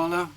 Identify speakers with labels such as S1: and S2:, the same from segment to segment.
S1: Paula?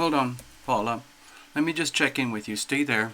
S1: Hold on, Paula. Let me just check in with you. Stay there.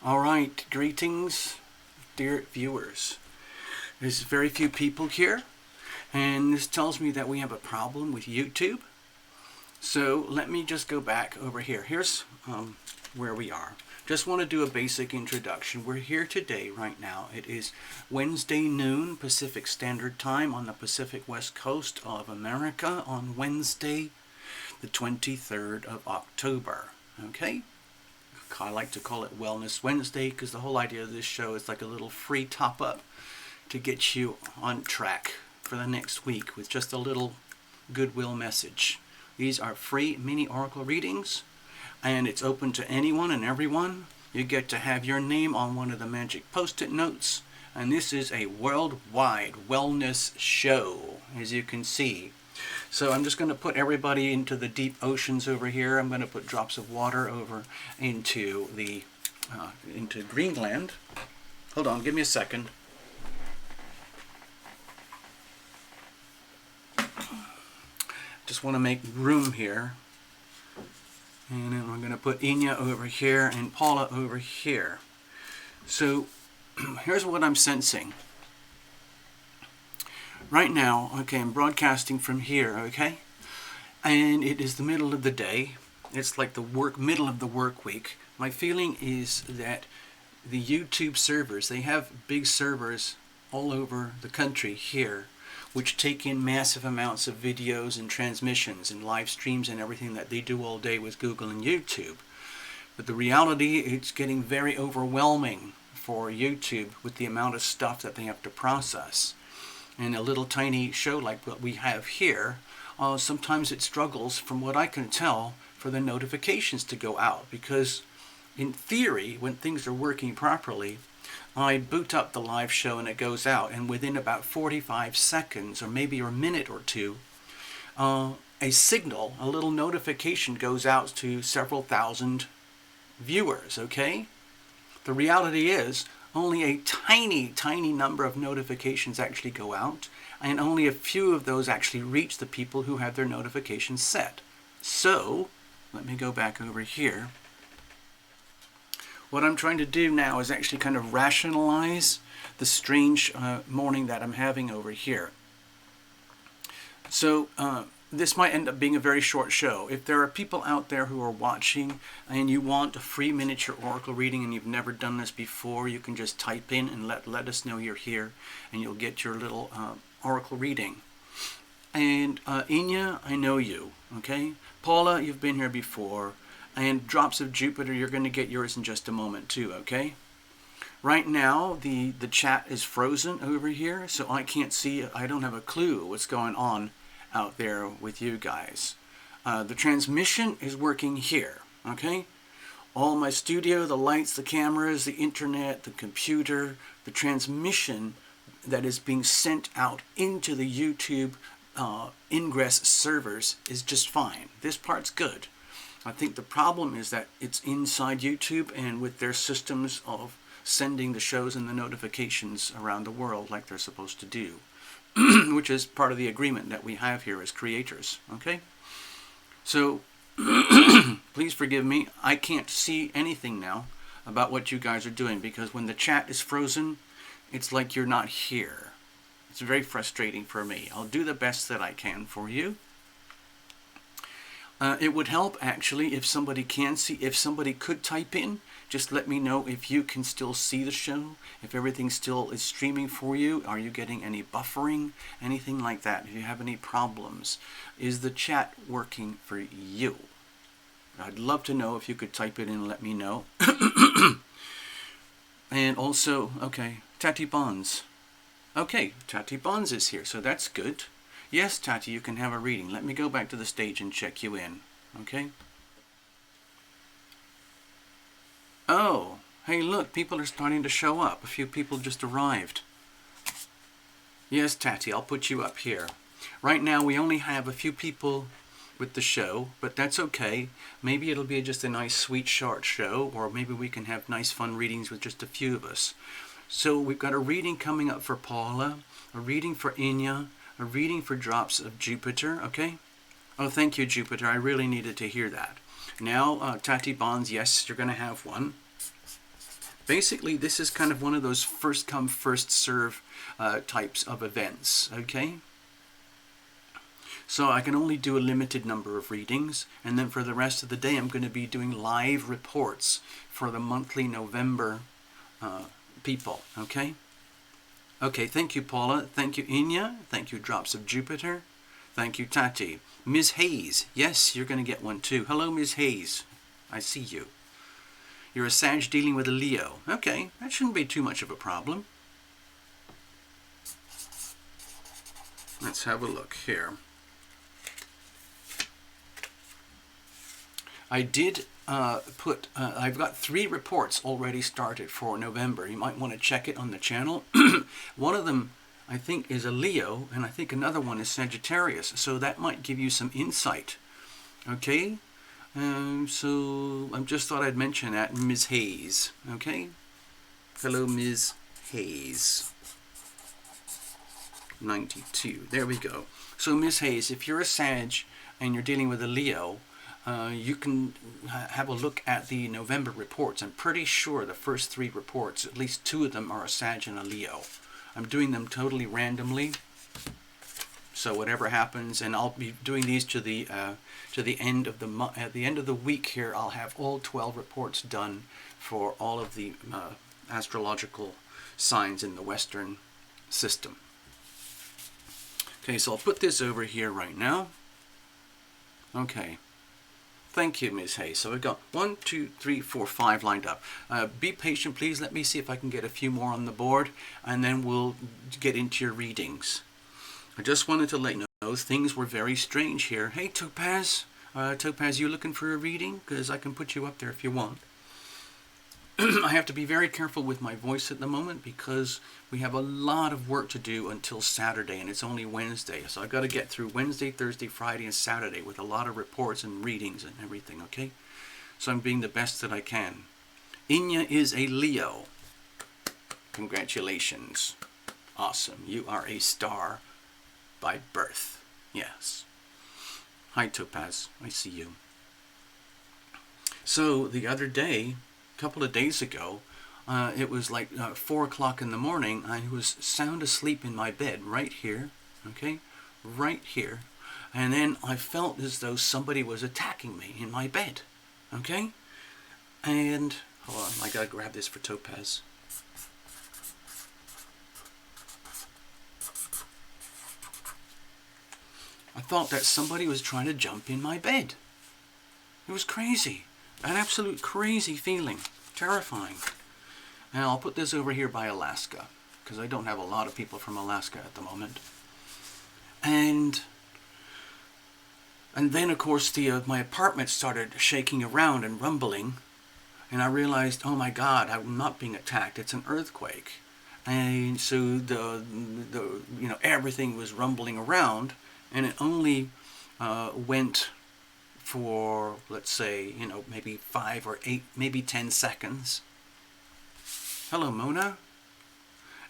S1: All right, greetings, dear viewers. There's very few people here, and this tells me that we have a problem with YouTube. So let me just go back over here. Here's where we are. Just want to do a basic introduction. We're here today, right now. It is Wednesday noon Pacific Standard Time on the Pacific West Coast of America on Wednesday, the 23rd of October. Okay? I like to call it Wellness Wednesday because the whole idea of this show is like a little free top-up to get you on track for the next week with just a little goodwill message. These are free mini oracle readings, and it's open to anyone and everyone. You get to have your name on one of the magic post-it notes, and this is a worldwide wellness show, as you can see. So I'm just going to put everybody into the deep oceans over here. I'm going to put drops of water over into the into Greenland. Hold on, give me a second. Just want to make room here. And then we're going to put Inya over here and Paula over here. So here's what I'm sensing. Right now, okay, I'm broadcasting from here, okay? And it is the middle of the day. It's like the middle of the work week. My feeling is that the YouTube servers, they have big servers all over the country here, which take in massive amounts of videos and transmissions and live streams and everything that they do all day with Google and YouTube. But the reality, it's getting very overwhelming for YouTube with the amount of stuff that they have to process. And a little tiny show like what we have here, sometimes it struggles, from what I can tell, for the notifications to go out. Because in theory, when things are working properly, I boot up the live show and it goes out. And within about 45 seconds, or maybe a minute or two, a signal, a little notification goes out to several thousand viewers, okay? The reality is, only a tiny number of notifications actually go out, and only a few of those actually reach the people who have their notifications set. So, let me go back over here. What I'm trying to do now is actually kind of rationalize the strange morning that I'm having over here. So, this might end up being a very short show. If there are people out there who are watching and you want a free miniature oracle reading and you've never done this before, you can just type in and let us know you're here, and you'll get your little oracle reading. And Inya, I know you, okay? Paula, you've been here before. And Drops of Jupiter, you're going to get yours in just a moment too, okay? Right now, the chat is frozen over here, so I can't see, I don't have a clue what's going on out there with you guys. The transmission is working here, okay? All my studio, the lights, the cameras, the internet, the computer, the transmission that is being sent out into the YouTube ingress servers is just fine. This part's good. I think the problem is that it's inside YouTube and with their systems of sending the shows and the notifications around the world like they're supposed to do. Which is part of the agreement that we have here as creators, okay? So, please forgive me, I can't see anything now about what you guys are doing, because when the chat is frozen, it's like you're not here. It's very frustrating for me. I'll do the best that I can for you. It would help, actually, if somebody can see, if somebody could type in, just let me know if you can still see the show, if everything still is streaming for you. Are you getting any buffering, anything like that? If you have any problems, is the chat working for you? I'd love to know if you could type it in and let me know. And also, okay, Tati Bonds. Okay, Tati Bonds is here, so that's good. Yes, Tati, you can have a reading. Let me go back to the stage and check you in, okay? Oh, hey, look, people are starting to show up. A few people just arrived. Yes, Tati, I'll put you up here. Right now, we only have a few people with the show, but that's okay. Maybe it'll be just a nice, sweet, short show, or maybe we can have nice, fun readings with just a few of us. So we've got a reading coming up for Paula, a reading for Inya, a reading for Drops of Jupiter, okay? Oh, thank you, Jupiter. I really needed to hear that. Now, Tati Bonds, yes, you're going to have one. Basically, this is kind of one of those first come, first serve types of events, okay? So I can only do a limited number of readings, and then for the rest of the day I'm going to be doing live reports for the monthly November people, okay? Okay, thank you, Paula. Thank you, Inya. Thank you, Drops of Jupiter. Thank you, Tati. Ms. Hayes. Yes, you're going to get one too. Hello, Ms. Hayes. I see you. You're a Sag dealing with a Leo. Okay, that shouldn't be too much of a problem. Let's have a look here. I did I've got 3 reports already started for November. You might want to check it on the channel. One of them, I think, is a Leo, and I think another one is Sagittarius. So that might give you some insight. Okay? So I just thought I'd mention that, Ms. Hayes. Okay? Hello, Ms. Hayes. 92. There we go. So, Ms. Hayes, if you're a Sag and you're dealing with a Leo, you can have a look at the November reports. I'm pretty sure the first 3 reports, at least 2 of them are a Sag and a Leo. I'm doing them totally randomly, so whatever happens, and I'll be doing these to the end of the month. At the end of the week here, I'll have all 12 reports done for all of the astrological signs in the Western system. Okay, so I'll put this over here right now. Okay. Thank you, Ms. Hayes. So we've got 1, 2, 3, 4, 5 lined up. Be patient, please. Let me see if I can get a few more on the board, and then we'll get into your readings. I just wanted to let you know things were very strange here. Hey, Topaz. Topaz, you looking for a reading? Because I can put you up there if you want. I have to be very careful with my voice at the moment because we have a lot of work to do until Saturday, and it's only Wednesday. So I've got to get through Wednesday, Thursday, Friday, and Saturday with a lot of reports and readings and everything, okay? So I'm being the best that I can. Inya is a Leo. Congratulations. Awesome. You are a star by birth. Yes. Hi, Topaz. I see you. So the other day, couple of days ago, it was like 4 o'clock in the morning. I was sound asleep in my bed right here, okay, right here, and then I felt as though somebody was attacking me in my bed, okay, and hold on, I gotta grab this for Topaz. I thought that somebody was trying to jump in my bed. It was crazy. An absolute crazy feeling. Terrifying. And I'll put this over here by Alaska, because I don't have a lot of people from Alaska at the moment. And then, of course, my apartment started shaking around and rumbling. And I realized, oh my God, I'm not being attacked. It's an earthquake. And so everything was rumbling around, and it only went for, let's say, maybe 5 or 8, maybe 10 seconds. Hello, Mona.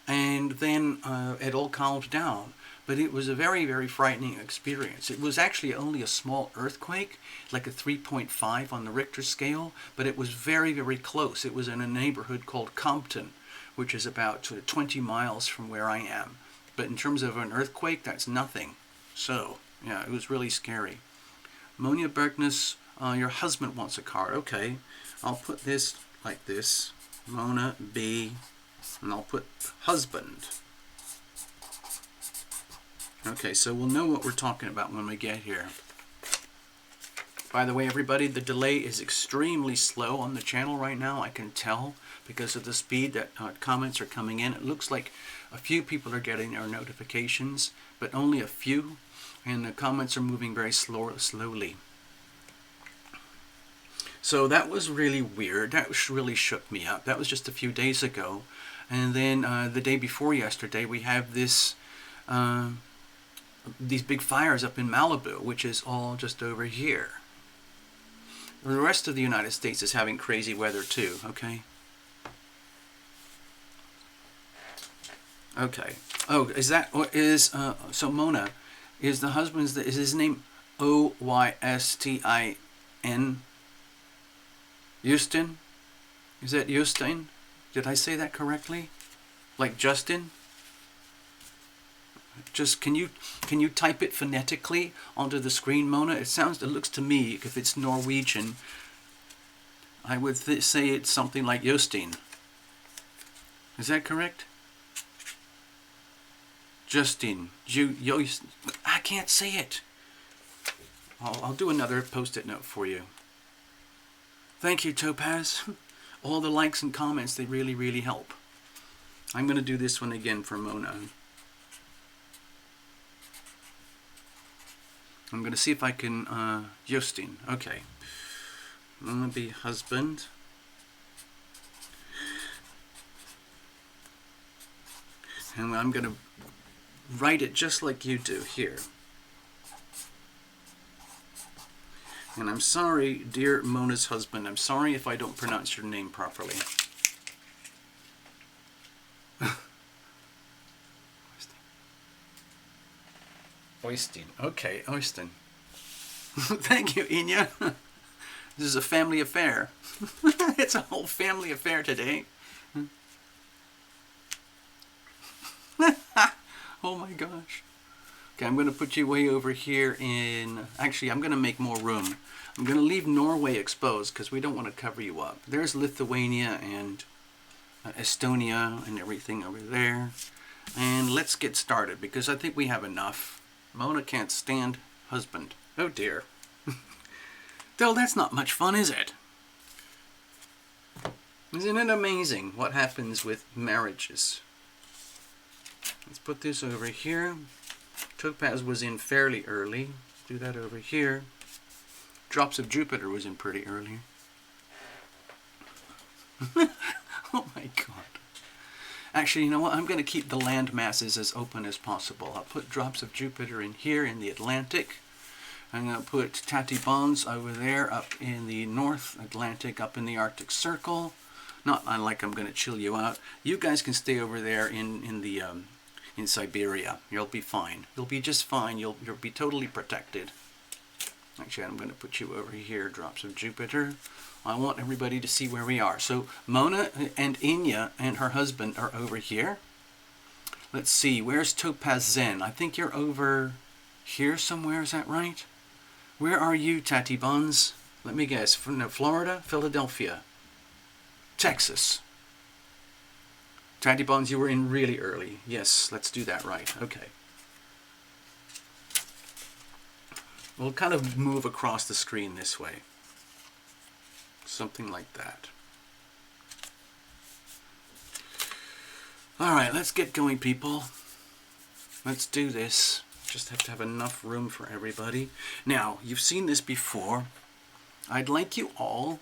S1: And then it all calmed down. But it was a very, very frightening experience. It was actually only a small earthquake, like a 3.5 on the Richter scale, but it was very, very close. It was in a neighborhood called Compton, which is about 20 miles from where I am. But in terms of an earthquake, that's nothing. So, yeah, it was really scary. Monia Berkness, your husband wants a card. Okay, I'll put this like this. Mona B, and I'll put husband. Okay, so we'll know what we're talking about when we get here. By the way, everybody, the delay is extremely slow on the channel right now. I can tell because of the speed that comments are coming in. It looks like a few people are getting our notifications, but only a few. And the comments are moving very slowly. So that was really weird. That really shook me up. That was just a few days ago. And then the day before yesterday, we have this these big fires up in Malibu, which is all just over here. The rest of the United States is having crazy weather too, okay? Okay. Oh, is that, so Mona, is the husband's, is his name Oystin? Houston? Is that Houston? Did I say that correctly? Like Justin? Just can you type it phonetically onto the screen, Mona? It looks to me, if it's Norwegian, I would say it's something like Jostein. Is that correct? Justin, I can't say it. I'll do another post-it note for you. Thank you, Topaz. All the likes and comments, they really, really help. I'm going to do this one again for Mona. I'm going to see if I can, Jostein, okay. I'm going to be husband. And I'm going to write it just like you do here. And I'm sorry, dear Mona's husband, I'm sorry if I don't pronounce your name properly. Oystein. Okay, Oystein. Thank you, Inya. This is a family affair. It's a whole family affair today. Oh my gosh. Okay, I'm going to put you way over here in... Actually, I'm going to make more room. I'm going to leave Norway exposed because we don't want to cover you up. There's Lithuania and Estonia and everything over there. And let's get started because I think we have enough. Mona can't stand husband. Oh dear. Though that's not much fun, is it? Isn't it amazing what happens with marriages? Let's put this over here. Topaz was in fairly early. Do that over here. Drops of Jupiter was in pretty early. Oh my god. Actually, you know what? I'm going to keep the land masses as open as possible. I'll put drops of Jupiter in here in the Atlantic. I'm going to put Tatibans over there up in the North Atlantic, up in the Arctic Circle. Not like I'm going to chill you out. You guys can stay over there in Siberia. You'll be fine. You'll be just fine. You'll be totally protected. Actually, I'm going to put you over here, drops of Jupiter. I want everybody to see where we are. So Mona and Inya and her husband are over here. Let's see, where's Topaz Zen? I think you're over here somewhere, is that right? Where are you, Tati Buns? Let me guess, from Florida, Philadelphia, Texas. Tati Buns, you were in really early. Yes, let's do that right. Okay. We'll kind of move across the screen this way. Something like that. Alright, let's get going, people. Let's do this. Just have to have enough room for everybody. Now, you've seen this before. I'd like you all...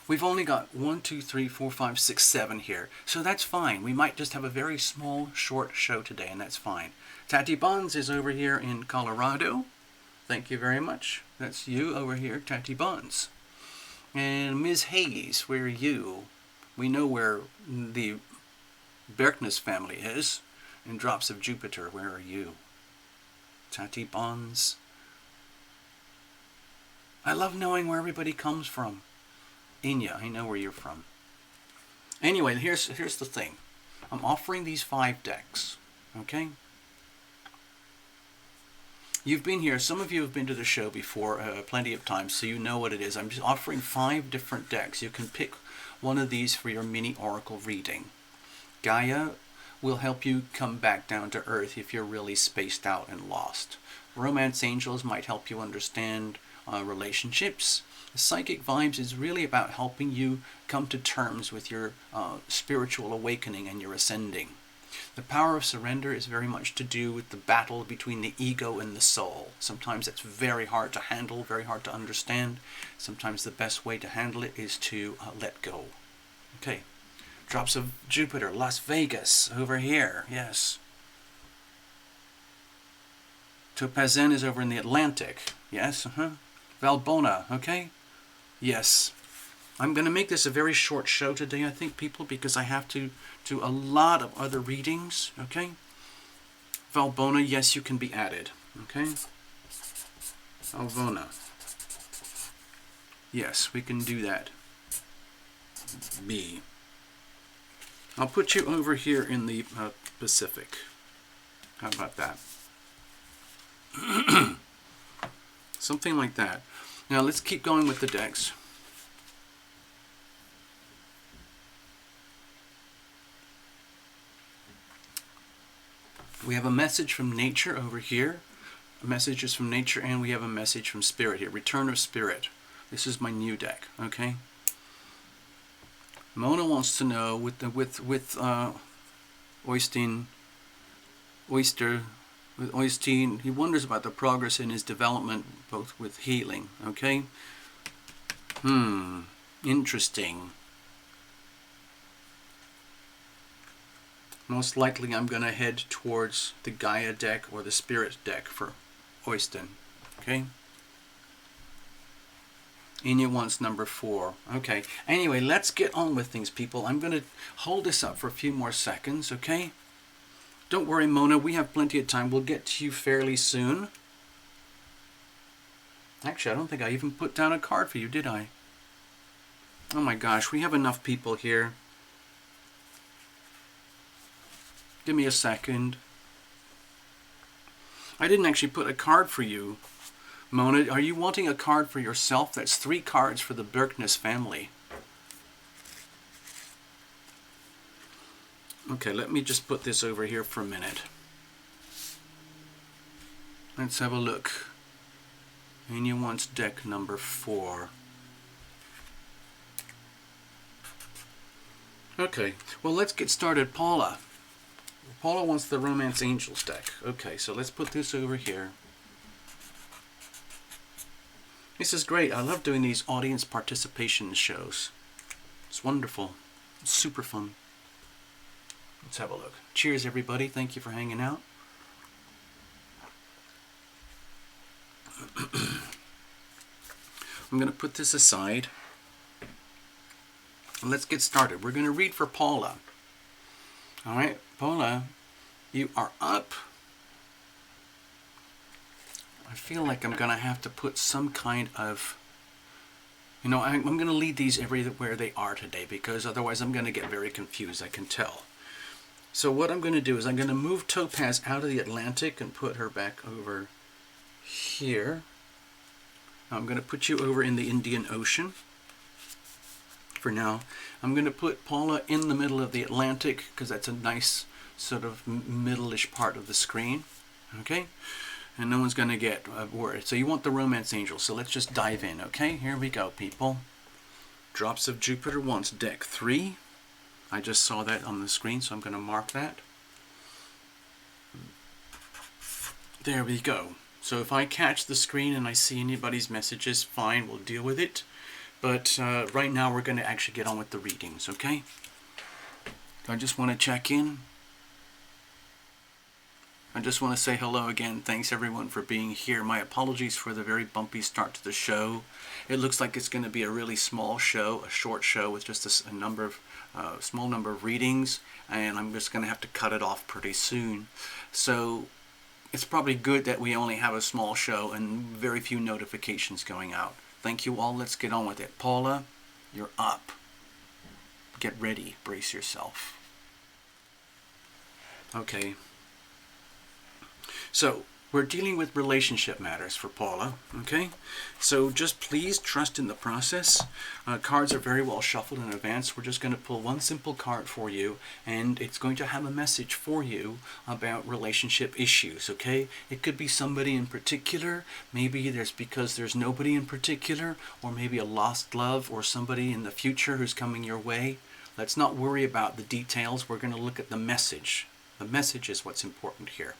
S1: We've only got 1, 2, 3, 4, 5, 6, 7 here. So that's fine. We might just have a very small, short show today, and that's fine. Tati Bonds is over here in Colorado. Thank you very much. That's you over here, Tati Bonds. And Ms. Hayes, where are you? We know where the Berkness family is. And Drops of Jupiter, where are you? Tati Bonds. I love knowing where everybody comes from. Inya, I know where you're from. Anyway, here's the thing. I'm offering these 5 decks. Okay? You've been here, some of you have been to the show before plenty of times, so you know what it is. I'm just offering 5 different decks. You can pick one of these for your mini oracle reading. Gaia will help you come back down to earth if you're really spaced out and lost. Romance Angels might help you understand relationships. Psychic Vibes is really about helping you come to terms with your spiritual awakening and your ascending. The Power of Surrender is very much to do with the battle between the ego and the soul. Sometimes it's very hard to handle, very hard to understand. Sometimes the best way to handle it is to let go. Okay. Drops of Jupiter, Las Vegas, over here, yes. Topazin is over in the Atlantic, yes, Valbona, okay? Yes. I'm going to make this a very short show today, I think, people, because I have to do a lot of other readings, okay? Valbona, yes, you can be added, okay? Valbona. Yes, we can do that. B. I'll put you over here in the Pacific. How about that? Something like that. Now let's keep going with the decks. We have a message from nature over here. Messages from nature, and we have a message from spirit here. Return of spirit. This is my new deck. Okay. Mona wants to know with Oystein, he wonders about the progress in his development, both with healing. Okay. Interesting. Most likely I'm going to head towards the Gaia deck or the Spirit deck for Oystein. Okay. Inya wants number 4. Okay. Anyway, let's get on with things, people. I'm going to hold this up for a few more seconds, okay? Don't worry, Mona. We have plenty of time. We'll get to you fairly soon. Actually, I don't think I even put down a card for you, did I? Oh my gosh, we have enough people here. Give me a second. I didn't actually put a card for you. Mona, are you wanting a card for yourself? That's 3 cards for the Berkness family. Okay, let me just put this over here for a minute. Let's have a look. Anya wants deck number 4. Okay, well, let's get started. Paula. Paula wants the Romance Angels deck. Okay, so let's put this over here. This is great. I love doing these audience participation shows. It's wonderful. It's super fun. Let's have a look. Cheers, everybody. Thank you for hanging out. I'm going to put this aside. And let's get started. We're going to read for Paula. All right, Paula, you are up. I feel like I'm going to have to put some kind of, you know, I'm going to lead these everywhere they are today, because otherwise I'm going to get very confused, I can tell. So what I'm going to do is I'm going to move Topaz out of the Atlantic and put her back over here. I'm going to put you over in the Indian Ocean for now. I'm going to put Paula in the middle of the Atlantic, because that's a nice sort of middle-ish part of the screen. Okay? And no one's going to get worried. So you want the Romance Angel. So let's just dive in, okay? Here we go, people. Drops of Jupiter wants deck 3. I just saw that on the screen, so I'm going to mark that. There we go. So if I catch the screen and I see anybody's messages, fine, we'll deal with it. But right now we're going to actually get on with the readings, okay? I just want to check in. I just want to say hello again. Thanks everyone for being here. My apologies for the very bumpy start to the show. It looks like it's going to be a really small show, a short show with just a small number of readings, and I'm just going to have to cut it off pretty soon. So it's probably good that we only have a small show and very few notifications going out. Thank you all. Let's get on with it. Paula, you're up. Get ready. Brace yourself. Okay. So, we're dealing with relationship matters for Paula, okay? So just please trust in the process. Cards are very well shuffled in advance. We're just going to pull one simple card for you, and it's going to have a message for you about relationship issues, okay? It could be somebody in particular. Maybe because there's nobody in particular, or maybe a lost love, or somebody in the future who's coming your way. Let's not worry about the details. We're going to look at the message. The message is what's important here.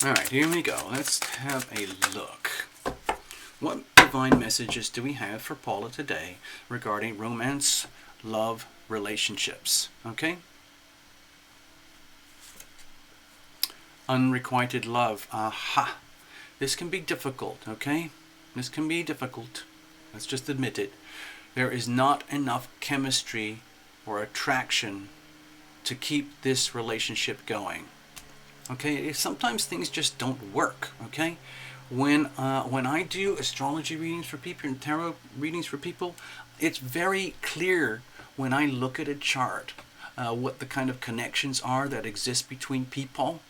S1: Alright, here we go. Let's have a look. What divine messages do we have for Paula today regarding romance, love, relationships? Okay? Unrequited love. Aha! This can be difficult, okay? This can be difficult. Let's just admit it. there is not enough chemistry or attraction to keep this relationship going. Okay, sometimes things just don't work. Okay, when I do astrology readings for people and tarot readings for people, it's very clear when I look at a chart what the kind of connections are that exist between people.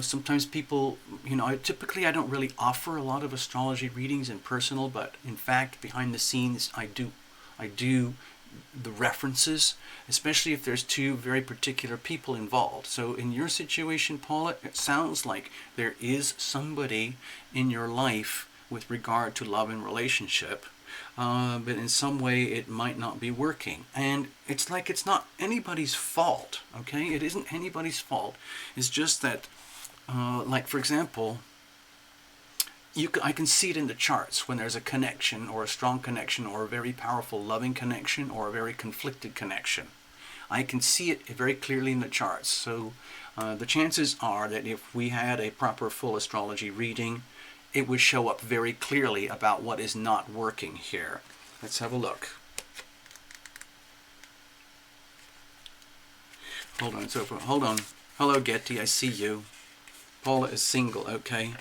S1: Sometimes people, typically I don't really offer a lot of astrology readings in personal, but in fact behind the scenes I do the references, especially if there's two very particular people involved. So in your situation, Paula, it sounds like there is somebody in your life with regard to love and relationship, but in some way it might not be working. And it's like it's not anybody's fault, okay? It isn't anybody's fault. It's just that, like for example, I can see it in the charts when there's a connection or a strong connection or a very powerful loving connection or a very conflicted connection. I can see it very clearly in the charts. So the chances are that if we had a proper full astrology reading, it would show up very clearly about what is not working here. Let's have a look. Hold on, so hold on. Hello, Getty, I see you. Paula is single, okay.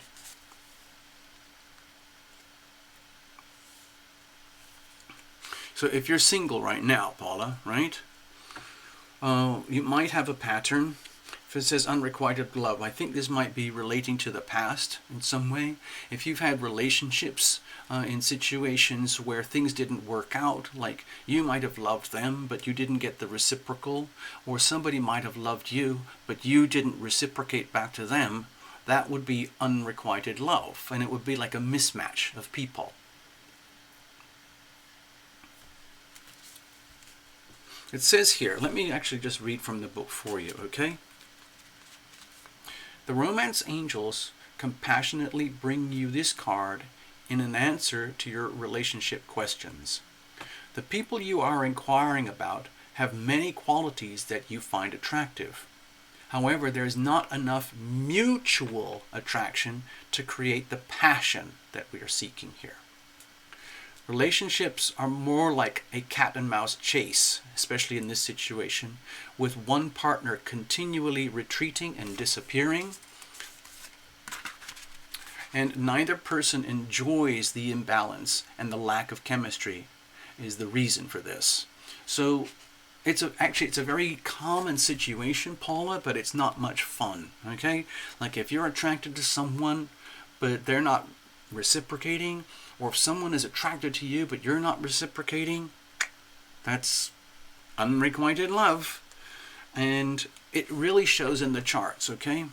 S1: So if you're single right now, Paula, right, you might have a pattern. If it says unrequited love, I think this might be relating to the past in some way. If you've had relationships in situations where things didn't work out, like you might have loved them, but you didn't get the reciprocal, or somebody might have loved you, but you didn't reciprocate back to them, that would be unrequited love, and it would be like a mismatch of people. It says here, let me actually just read from the book for you, okay? The romance angels compassionately bring you this card in an answer to your relationship questions. The people you are inquiring about have many qualities that you find attractive. However, there is not enough mutual attraction to create the passion that we are seeking here. Relationships are more like a cat and mouse chase, especially in this situation, with one partner continually retreating and disappearing, and neither person enjoys the imbalance, and the lack of chemistry is the reason for this. So it's a very common situation, Paula, but it's not much fun, okay? Like if you're attracted to someone, but they're not reciprocating, or if someone is attracted to you but you're not reciprocating, that's unrequited love. And it really shows in the charts, okay?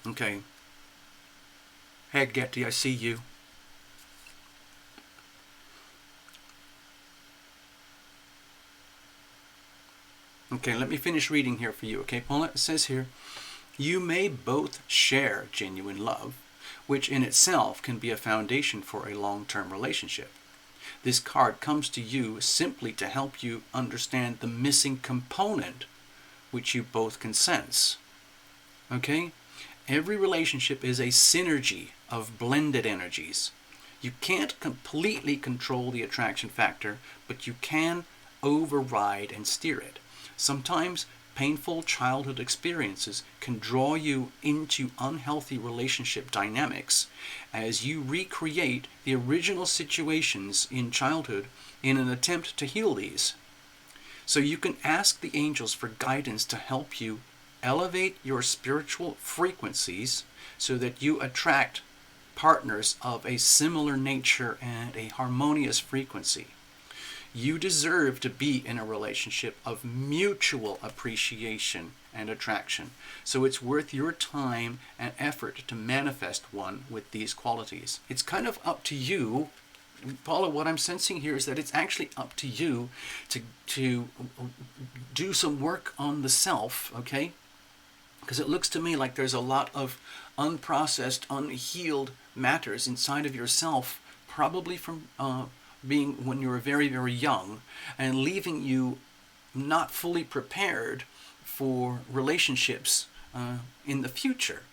S1: Okay. Hey, Getty, I see you. Okay, let me finish reading here for you, okay, Paula? It says here, you may both share genuine love, which in itself can be a foundation for a long-term relationship. This card comes to you simply to help you understand the missing component which you both can sense. Okay? Every relationship is a synergy of blended energies. You can't completely control the attraction factor, but you can override and steer it. Sometimes painful childhood experiences can draw you into unhealthy relationship dynamics as you recreate the original situations in childhood in an attempt to heal these. So you can ask the angels for guidance to help you elevate your spiritual frequencies so that you attract partners of a similar nature and a harmonious frequency. You deserve to be in a relationship of mutual appreciation and attraction. So it's worth your time and effort to manifest one with these qualities. It's kind of up to you. Paula, what I'm sensing here is that it's actually up to you to do some work on the self, okay? Because it looks to me like there's a lot of unprocessed, unhealed matters inside of yourself, probably from being when you were very, very young, and leaving you not fully prepared for relationships in the future.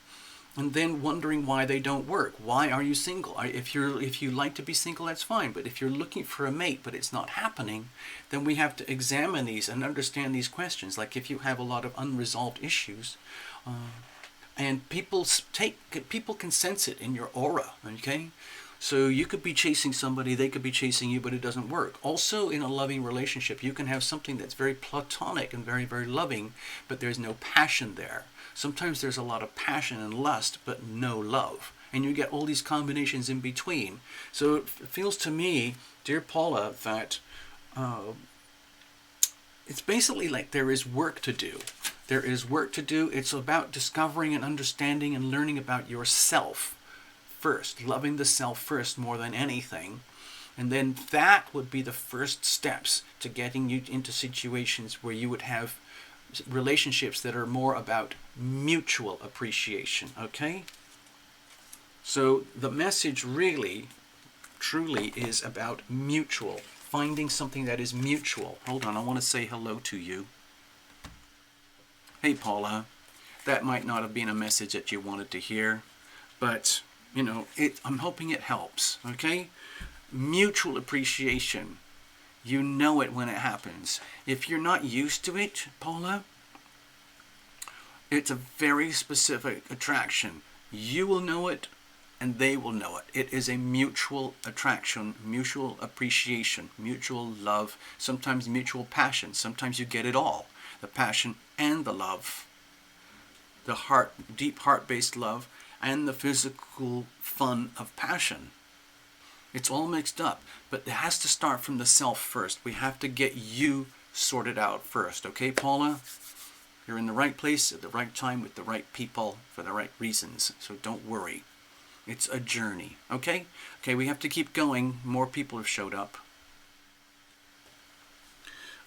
S1: and then wondering why they don't work. Why are you single? If you like to be single, that's fine. But if you're looking for a mate but it's not happening, then we have to examine these and understand these questions. Like if you have a lot of unresolved issues, and people can sense it in your aura. Okay, so you could be chasing somebody, they could be chasing you, but it doesn't work. Also, in a loving relationship, you can have something that's very platonic and very, very loving, but there's no passion there. Sometimes there's a lot of passion and lust, but no love. And you get all these combinations in between. So it feels to me, dear Paula, that it's basically like there is work to do. There is work to do. It's about discovering and understanding and learning about yourself first, loving the self first more than anything. And then that would be the first steps to getting you into situations where you would have relationships that are more about mutual appreciation. Okay? So the message really, truly is about mutual. Finding something that is mutual. Hold on, I want to say hello to you. Hey Paula, that might not have been a message that you wanted to hear, but you know, I'm hoping it helps, okay? Mutual appreciation. You know it when it happens. If you're not used to it, Paula, it's a very specific attraction. You will know it, and they will know it. It is a mutual attraction, mutual appreciation, mutual love, sometimes mutual passion. Sometimes you get it all, the passion and the love, the heart, deep heart-based love, and the physical fun of passion. It's all mixed up, but it has to start from the self first. We have to get you sorted out first, okay, Paula? You're in the right place at the right time with the right people for the right reasons, so don't worry. It's a journey, okay? Okay, we have to keep going. More people have showed up.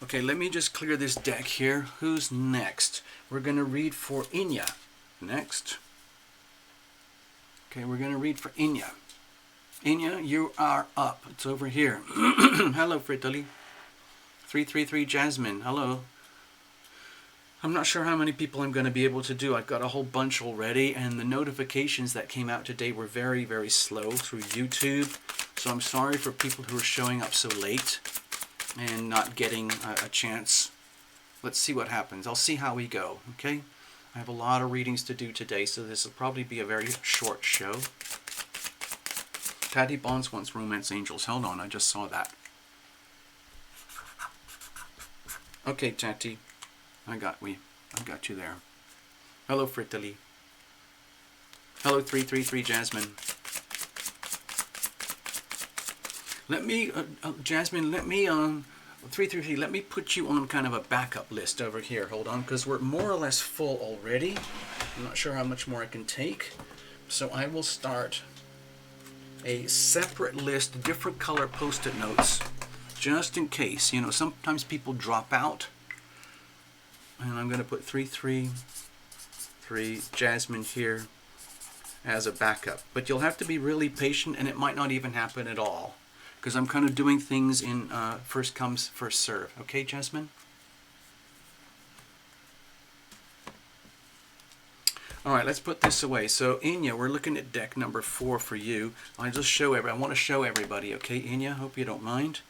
S1: Okay, let me just clear this deck here. Who's next? We're going to read for Inya next. Okay, we're going to read for Inya. Inya, you are up. It's over here. Hello, Fritali. 333 Jasmine, hello. I'm not sure how many people I'm going to be able to do. I've got a whole bunch already, and the notifications that came out today were very, very slow through YouTube. So I'm sorry for people who are showing up so late and not getting a chance. Let's see what happens. I'll see how we go, okay? I have a lot of readings to do today, so this will probably be a very short show. Patty Bonds wants Romance Angels. Hold on, I just saw that. Okay, Tati. I got you there. Hello, Fritali. Hello, 333 Jasmine. Let me, Jasmine, let me, 333, let me put you on kind of a backup list over here. Hold on, because we're more or less full already. I'm not sure how much more I can take. So I will start a separate list, different color post-it notes, just in case. You know, sometimes people drop out. And I'm going to put 333 Jasmine here as a backup. But you'll have to be really patient, and it might not even happen at all, because I'm kind of doing things in first comes, first serve. Okay, Jasmine? All right, let's put this away. So, Inya, we're looking at deck number 4 for you. I want to show everybody, okay, Inya? Hope you don't mind.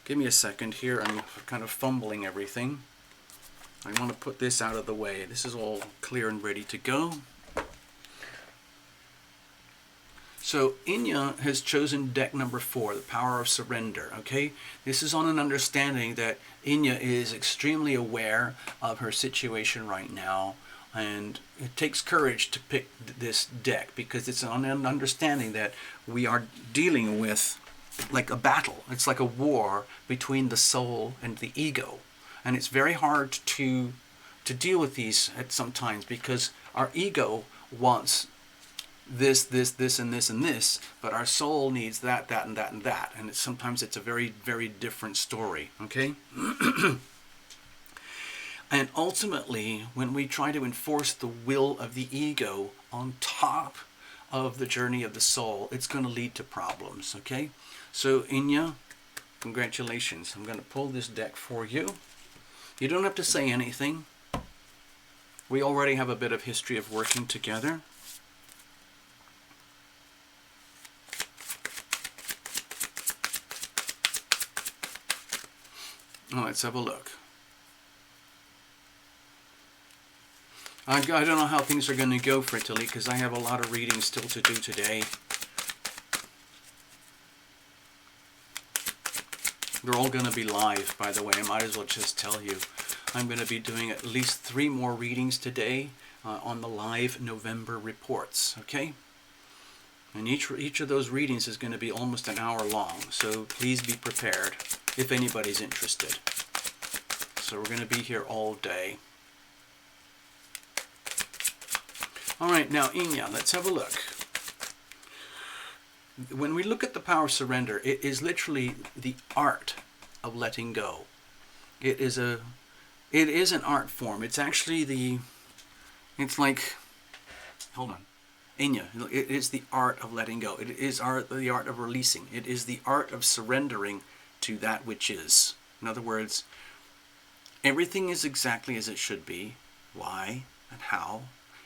S1: Give me a second here. I'm kind of fumbling everything. I want to put this out of the way. This is all clear and ready to go. So Inya has chosen deck number 4, the Power of Surrender. Okay, this is on an understanding that Inya is extremely aware of her situation right now, and it takes courage to pick this deck because it's on an understanding that we are dealing with like a battle. It's like a war between the soul and the ego. And it's very hard to deal with these at some times because our ego wants this, and this, but our soul needs that, and that, and that. And sometimes it's a very, very different story, okay? And ultimately, when we try to enforce the will of the ego on top of the journey of the soul, it's going to lead to problems, okay? So, Inya, congratulations. I'm going to pull this deck for you. You don't have to say anything. We already have a bit of history of working together. Let's have a look. I don't know how things are going to go for Italy because I have a lot of readings still to do today. They're all going to be live, by the way. I might as well just tell you. I'm going to be doing at least 3 more readings today on the live November reports, okay? And each of those readings is going to be almost an hour long, so please be prepared if anybody's interested. So we're going to be here all day. All right, now Inya, let's have a look. When we look at the power of surrender, it is literally the art of letting go. It is an art form. It's actually it's like, hold on, Inya, it is the art of letting go. It is the art of releasing. It is the art of surrendering to that which is. In other words, everything is exactly as it should be. Why and how?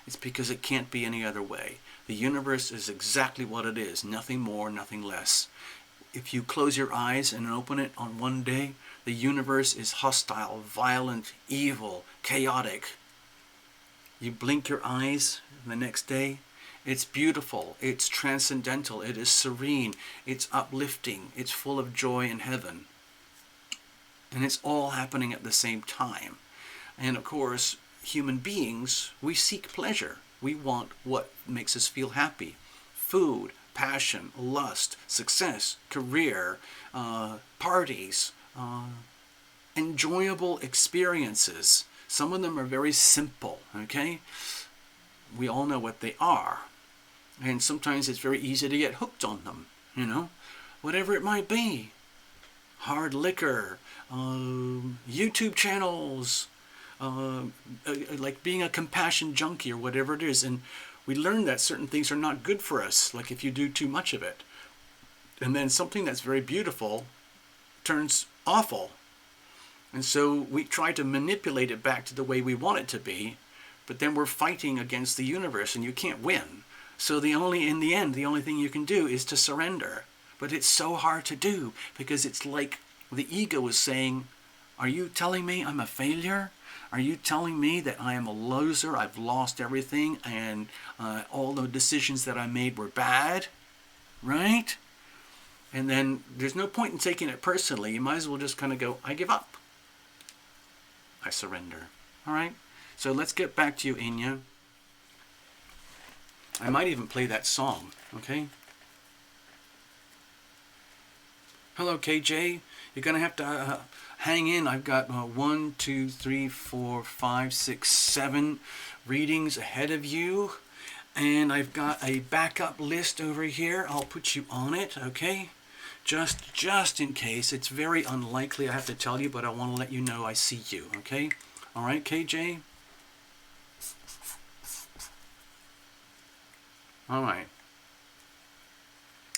S1: It's because it can't be any other way. The universe is exactly what it is, nothing more, nothing less. If you close your eyes and open it on one day, the universe is hostile, violent, evil, chaotic. You blink your eyes the next day, it's beautiful, it's transcendental, it is serene, it's uplifting, it's full of joy in heaven. And it's all happening at the same time. And of course, human beings, we seek pleasure. We want what makes us feel happy. Food, passion, lust, success, career, parties, enjoyable experiences. Some of them are very simple, okay? We all know what they are. And sometimes it's very easy to get hooked on them, you know? Whatever it might be. Hard liquor, YouTube channels, like being a compassion junkie or whatever it is. And we learn that certain things are not good for us, like if you do too much of it. And then something that's very beautiful turns awful. And so we try to manipulate it back to the way we want it to be, but then we're fighting against the universe and you can't win. So in the end, the only thing you can do is to surrender. But it's so hard to do because it's like the ego is saying, are you telling me I'm a failure? Are you telling me that I am a loser, I've lost everything, and all the decisions that I made were bad? Right? And then there's no point in taking it personally. You might as well just kind of go, I give up. I surrender. All right? So let's get back to you, Inya. I might even play that song, okay? Hello, KJ. You're going to have to hang in. I've got 1, 2, 3, 4, 5, 6, 7 readings ahead of you. And I've got a backup list over here. I'll put you on it, okay? Just in case. It's very unlikely, I have to tell you, but I want to let you know I see you, okay? All right, KJ? All right.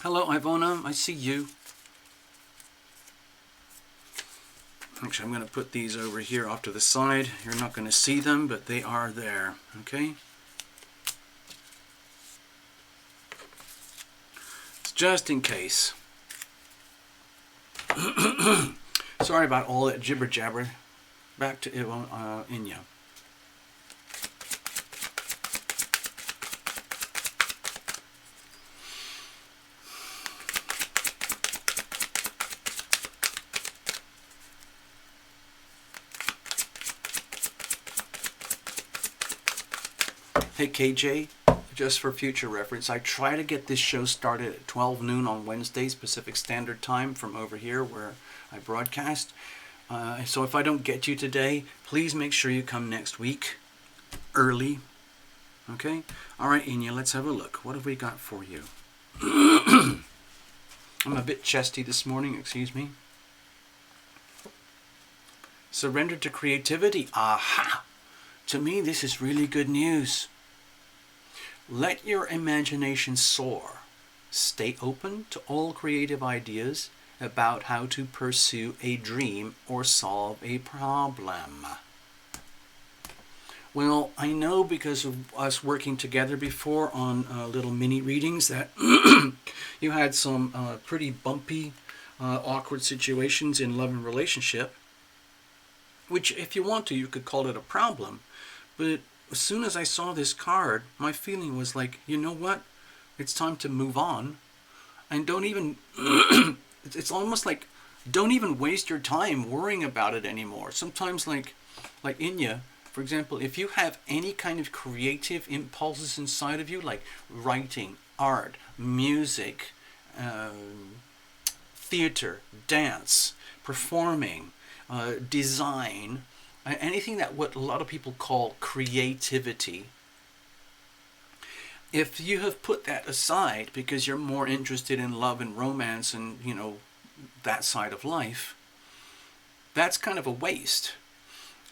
S1: Hello, Ivona. I see you. Actually, I'm going to put these over here off to the side. You're not going to see them, but they are there, okay? It's just in case. Sorry about all that jibber jabber. Back to Inya. Hey KJ, just for future reference, I try to get this show started at 12 noon on Wednesdays Pacific Standard Time from over here where I broadcast. So if I don't get you today, please make sure you come next week early. Okay? All right, Inya, let's have a look. What have we got for you? I'm a bit chesty this morning, excuse me. Surrender to creativity. Aha! To me, this is really good news. Let your imagination soar. Stay open to all creative ideas about how to pursue a dream or solve a problem. Well, I know because of us working together before on little mini readings that you had some pretty bumpy, awkward situations in love and relationship. which if you want to, you could call it a problem. But as soon as I saw this card, my feeling was like, you know what? It's time to move on. And don't even, it's almost like, don't even waste your time worrying about it anymore. Sometimes like Inya, for example, if you have any kind of creative impulses inside of you, like writing, art, music, theater, dance, performing, design, anything that what a lot of people call creativity, if you have put that aside because you're more interested in love and romance and, you know, that side of life, that's kind of a waste.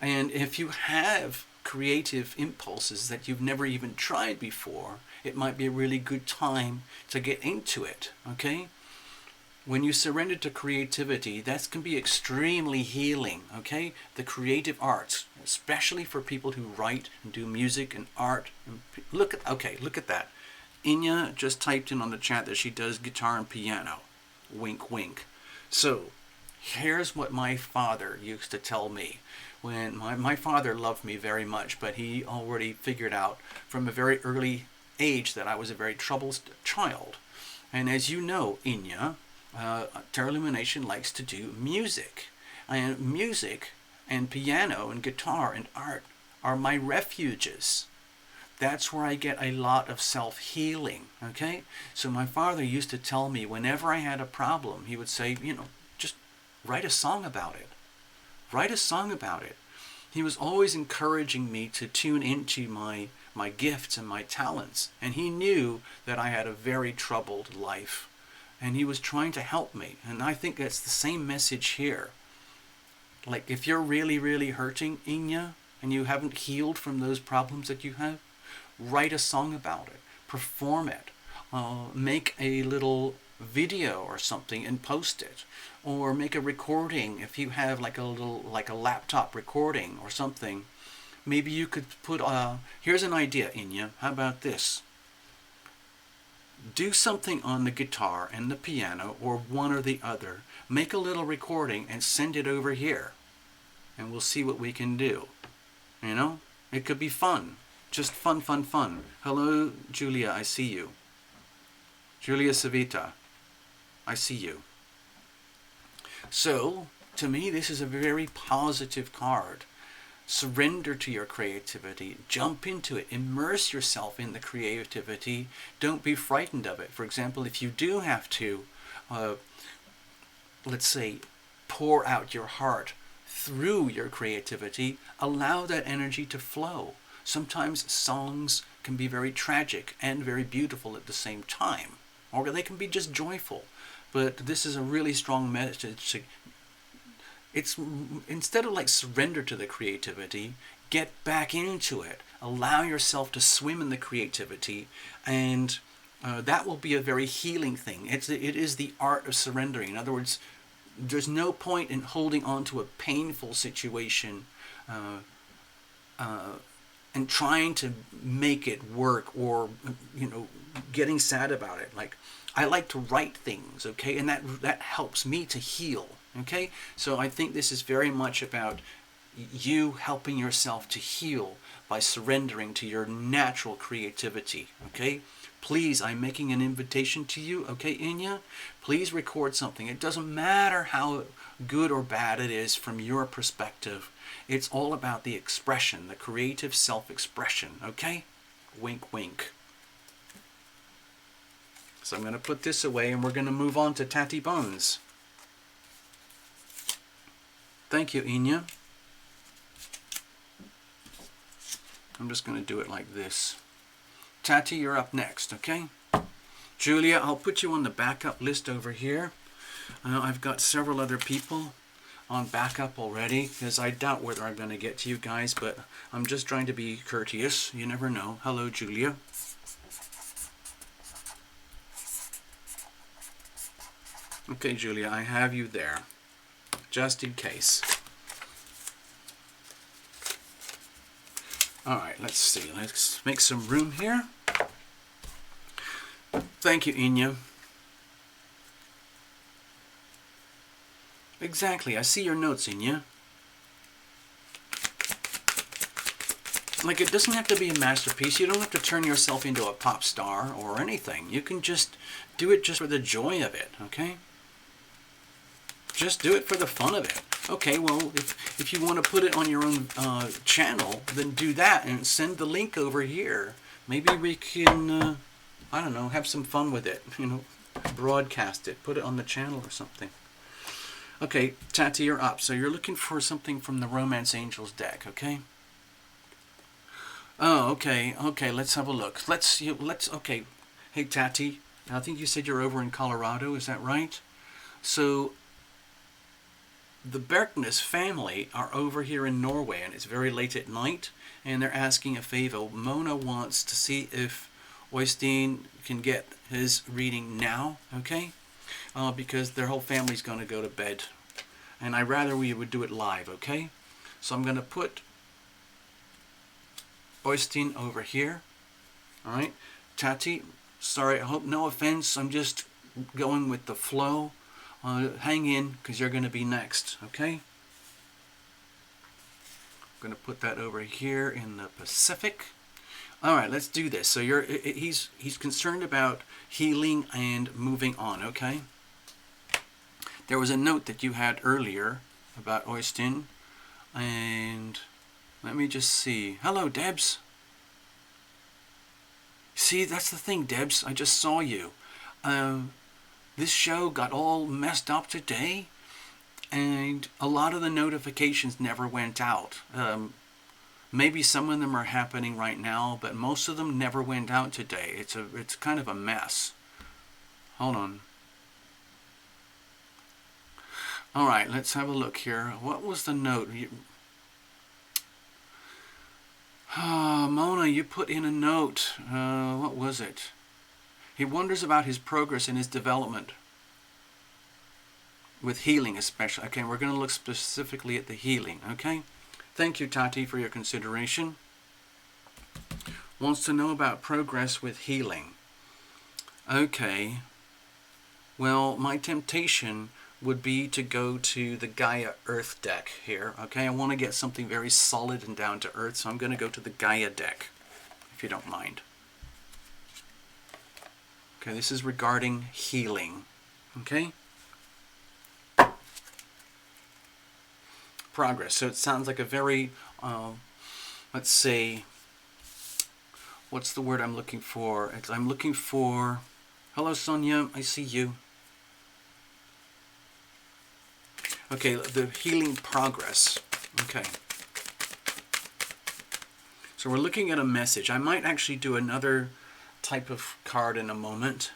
S1: And if you have creative impulses that you've never even tried before, it might be a really good time to get into it, okay? When you surrender to creativity, that can be extremely healing, okay? The creative arts, especially for people who write and do music and art. Look at that. Inya just typed in on the chat that she does guitar and piano. Wink, wink. So, here's what my father used to tell me. When my father loved me very much, but he already figured out from a very early age that I was a very troubled child. And as you know, Inya, Terra Lumination likes to do music. And music and piano and guitar and art are my refuges. That's where I get a lot of self-healing, okay? So my father used to tell me whenever I had a problem, he would say, you know, just write a song about it. Write a song about it. He was always encouraging me to tune into my gifts and my talents. And he knew that I had a very troubled life. And he was trying to help me. And I think that's the same message here. Like, if you're really, really hurting, Inya, and you haven't healed from those problems that you have, write a song about it. Perform it. Make a little video or something and post it. Or make a recording if you have like a laptop recording or something. Maybe you could put, here's an idea, Inya. How about this? Do something on the guitar and the piano, or one or the other. Make a little recording and send it over here. And we'll see what we can do. You know? It could be fun. Just fun, fun, fun. Hello, Julia, I see you. Julia Savita, I see you. So, to me, this is a very positive card. Surrender to your creativity. Jump into it. Immerse yourself in the creativity. Don't be frightened of it. For example, if you do have to, let's say, pour out your heart through your creativity, allow that energy to flow. Sometimes songs can be very tragic and very beautiful at the same time. Or they can be just joyful. But this is a really strong message. It's, instead of like surrender to the creativity, get back into it. Allow yourself to swim in the creativity, and that will be a very healing thing. It is the art of surrendering. In other words, there's no point in holding on to a painful situation and trying to make it work, or, you know, getting sad about it. Like, I like to write things, okay, and that helps me to heal. Okay, so I think this is very much about you helping yourself to heal by surrendering to your natural creativity. Okay, please, I'm making an invitation to you. Okay, Inya, please record something. It doesn't matter how good or bad it is from your perspective. It's all about the expression, the creative self-expression. Okay, wink, wink. So I'm going to put this away, and we're going to move on to Tatty Bones. Thank you, Inya. I'm just going to do it like this. Tati, you're up next, okay? Julia, I'll put you on the backup list over here. I've got several other people on backup already, because I doubt whether I'm going to get to you guys, but I'm just trying to be courteous. You never know. Hello, Julia. Okay, Julia, I have you there. Just in case. Alright, let's see. Let's make some room here. Thank you, Inya. Exactly. I see your notes, Inya. Like, it doesn't have to be a masterpiece. You don't have to turn yourself into a pop star or anything. You can just do it just for the joy of it, okay? Just do it for the fun of it. Okay, well, if you want to put it on your own channel, then do that and send the link over here. Maybe we can, I don't know, have some fun with it. You know, broadcast it, put it on the channel or something. Okay, Tati, you're up. So you're looking for something from the Romance Angels deck, okay? Oh, okay, okay. Let's have a look. Okay. Hey, Tati, I think you said you're over in Colorado. Is that right? So the Berknes family are over here in Norway, and it's very late at night, and they're asking a favor. Mona wants to see if Oystein can get his reading now, okay? Because their whole family's going to go to bed, and I'd rather we would do it live, okay? So I'm going to put Oystein over here. All right, Tati, sorry, I hope no offense. I'm just going with the flow. Hang in, because you're going to be next, okay? I'm going to put that over here in the Pacific. All right, let's do this. So he's concerned about healing and moving on, okay? There was a note that you had earlier about Oystein, and let me just see. Hello, Debs. See, that's the thing, Debs. I just saw you. This show got all messed up today, and a lot of the notifications never went out. Maybe some of them are happening right now, but most of them never went out today. It's kind of a mess. Hold on. All right, let's have a look here. What was the note? Mona, you put in a note. What was it? He wonders about his progress in his development. With healing especially. Okay, we're going to look specifically at the healing, okay? Thank you, Tati, for your consideration. Wants to know about progress with healing. Okay. Well, my temptation would be to go to the Gaia Earth deck here, okay? I want to get something very solid and down to earth, so I'm going to go to the Gaia deck, if you don't mind. Okay, this is regarding healing, okay? Progress. So it sounds like a very, let's say, what's the word I'm looking for? I'm looking for, hello Sonia, I see you. Okay, the healing progress. Okay. So we're looking at a message. I might actually do another type of card in a moment.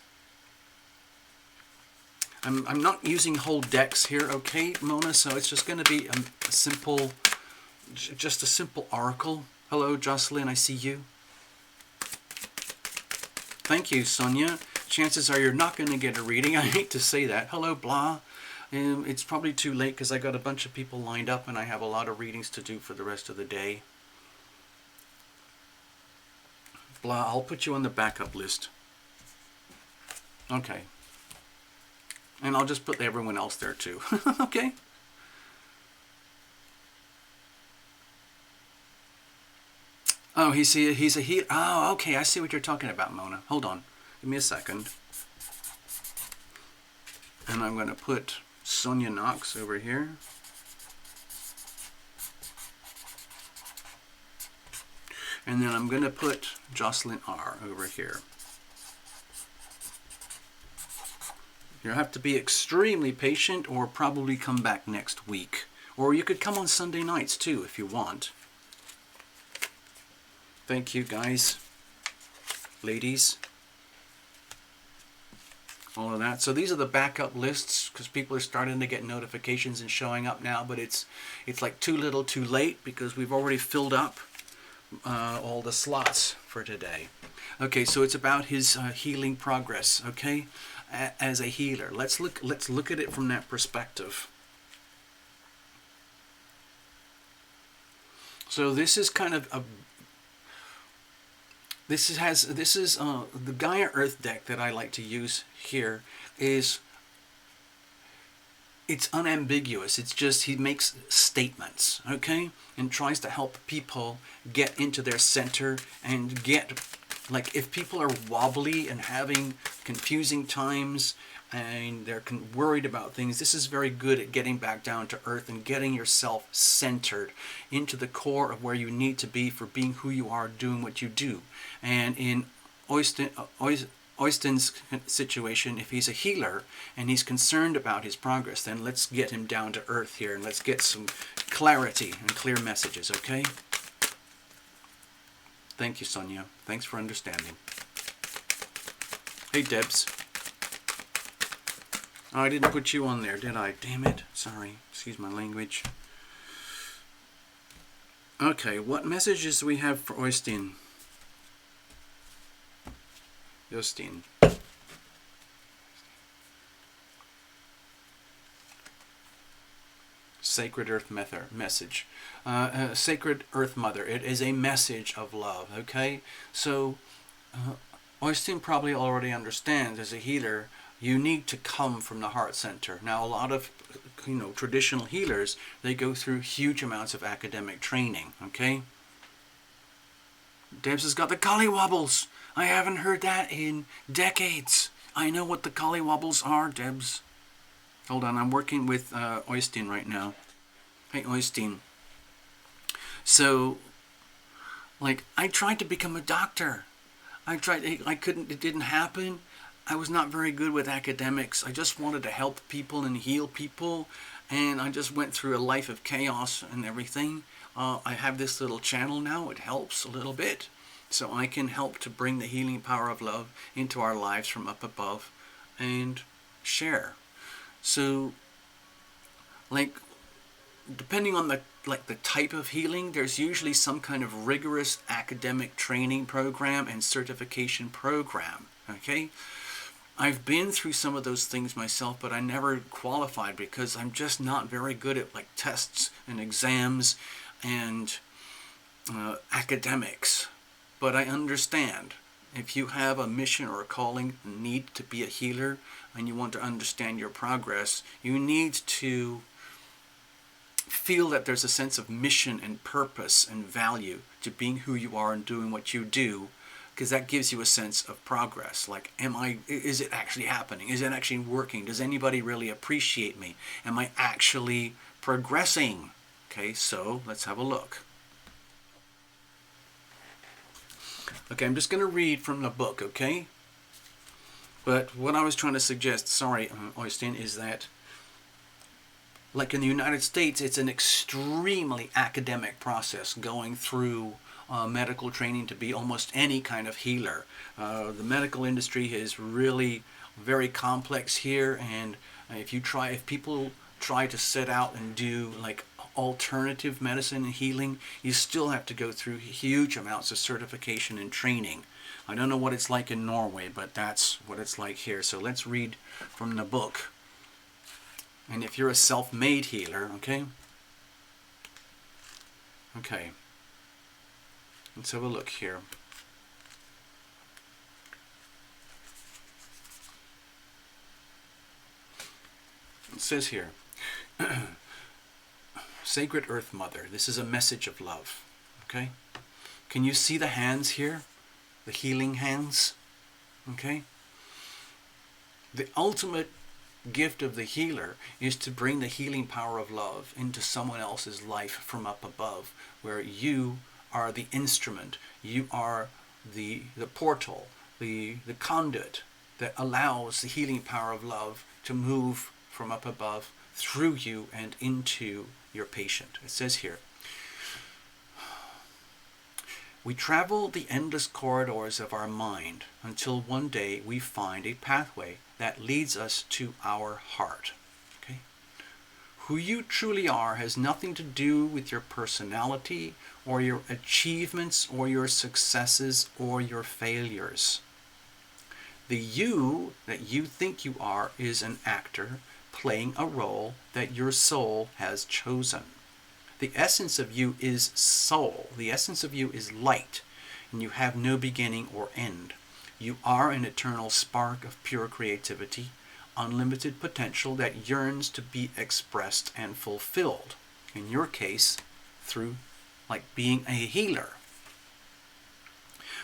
S1: I'm not using whole decks here, okay, Mona? So it's just going to be a simple, just a simple oracle. Hello, Jocelyn, I see you. Thank you, Sonia. Chances are you're not going to get a reading. I hate to say that. Hello, Blah. It's probably too late because I got a bunch of people lined up and I have a lot of readings to do for the rest of the day. Blah, I'll put you on the backup list. Okay. And I'll just put everyone else there too. Okay. Oh, he's a healer. Oh, okay. I see what you're talking about, Mona. Hold on. Give me a second. And I'm going to put Sonia Knox over here. And then I'm going to put Jocelyn R over here. You have to be extremely patient or probably come back next week. Or you could come on Sunday nights too if you want. Thank you, guys. Ladies. All of that. So these are the backup lists because people are starting to get notifications and showing up now, but it's like too little too late because we've already filled up all the slots for today. Okay, so it's about his healing progress, okay? As a healer. Let's look at it from that perspective. So this is kind of a this is the Gaia Earth deck that I like to use here is it's unambiguous. It's just he makes statements, okay? And tries to help people get into their center and get, like, if people are wobbly and having confusing times and they're worried about things, this is very good at getting back down to earth and getting yourself centered into the core of where you need to be for being who you are, doing what you do. And in Oyston's situation, if he's a healer and he's concerned about his progress, then let's get him down to earth here and let's get some clarity and clear messages, okay? Thank you, Sonia. Thanks for understanding. Hey, Debs. Oh, I didn't put you on there, did I? Damn it. Sorry. Excuse my language. Okay, what messages do we have for Oyston? Justin. Sacred Earth message. Sacred Earth Mother. It is a message of love, okay? So, Oyston probably already understands as a healer, you need to come from the heart center. Now, a lot of, traditional healers, they go through huge amounts of academic training, okay? Debs has got the collywobbles. I haven't heard that in decades. I know what the collywobbles are, Debs. Hold on, I'm working with Oyston right now. Hey, Oyston. So, I tried to become a doctor. I couldn't, it didn't happen. I was not very good with academics. I just wanted to help people and heal people. And I just went through a life of chaos and everything. I have this little channel now. It helps a little bit. So I can help to bring the healing power of love into our lives from up above and share. So, depending on the type of healing, there's usually some kind of rigorous academic training program and certification program, okay? I've been through some of those things myself, but I never qualified because I'm just not very good at tests and exams and academics. But I understand if you have a mission or a calling, need to be a healer, and you want to understand your progress, you need to feel that there's a sense of mission and purpose and value to being who you are and doing what you do, because that gives you a sense of progress. Is it actually happening? Is it actually working? Does anybody really appreciate me? Am I actually progressing? Okay, so let's have a look. Okay, I'm just going to read from the book, okay? But what I was trying to suggest, sorry, Oyston, is that in the United States, it's an extremely academic process going through medical training to be almost any kind of healer. The medical industry is really very complex here, and if people try to set out and do alternative medicine and healing, you still have to go through huge amounts of certification and training. I don't know what it's like in Norway, but that's what it's like here. So let's read from the book. And if you're a self-made healer, okay? Okay. Let's have a look here. It says here, Sacred Earth Mother, this is a message of love, okay? Can you see the hands here? The healing hands, okay? The ultimate gift of the healer is to bring the healing power of love into someone else's life from up above, where you are the instrument, you are the portal, the conduit that allows the healing power of love to move from up above through you and into your patient. It says here, we travel the endless corridors of our mind until one day we find a pathway that leads us to our heart. Okay? Who you truly are has nothing to do with your personality or your achievements or your successes or your failures. The you that you think you are is an actor playing a role that your soul has chosen. The essence of you is soul. The essence of you is light, and you have no beginning or end. You are an eternal spark of pure creativity, unlimited potential that yearns to be expressed and fulfilled. In your case, through like being a healer.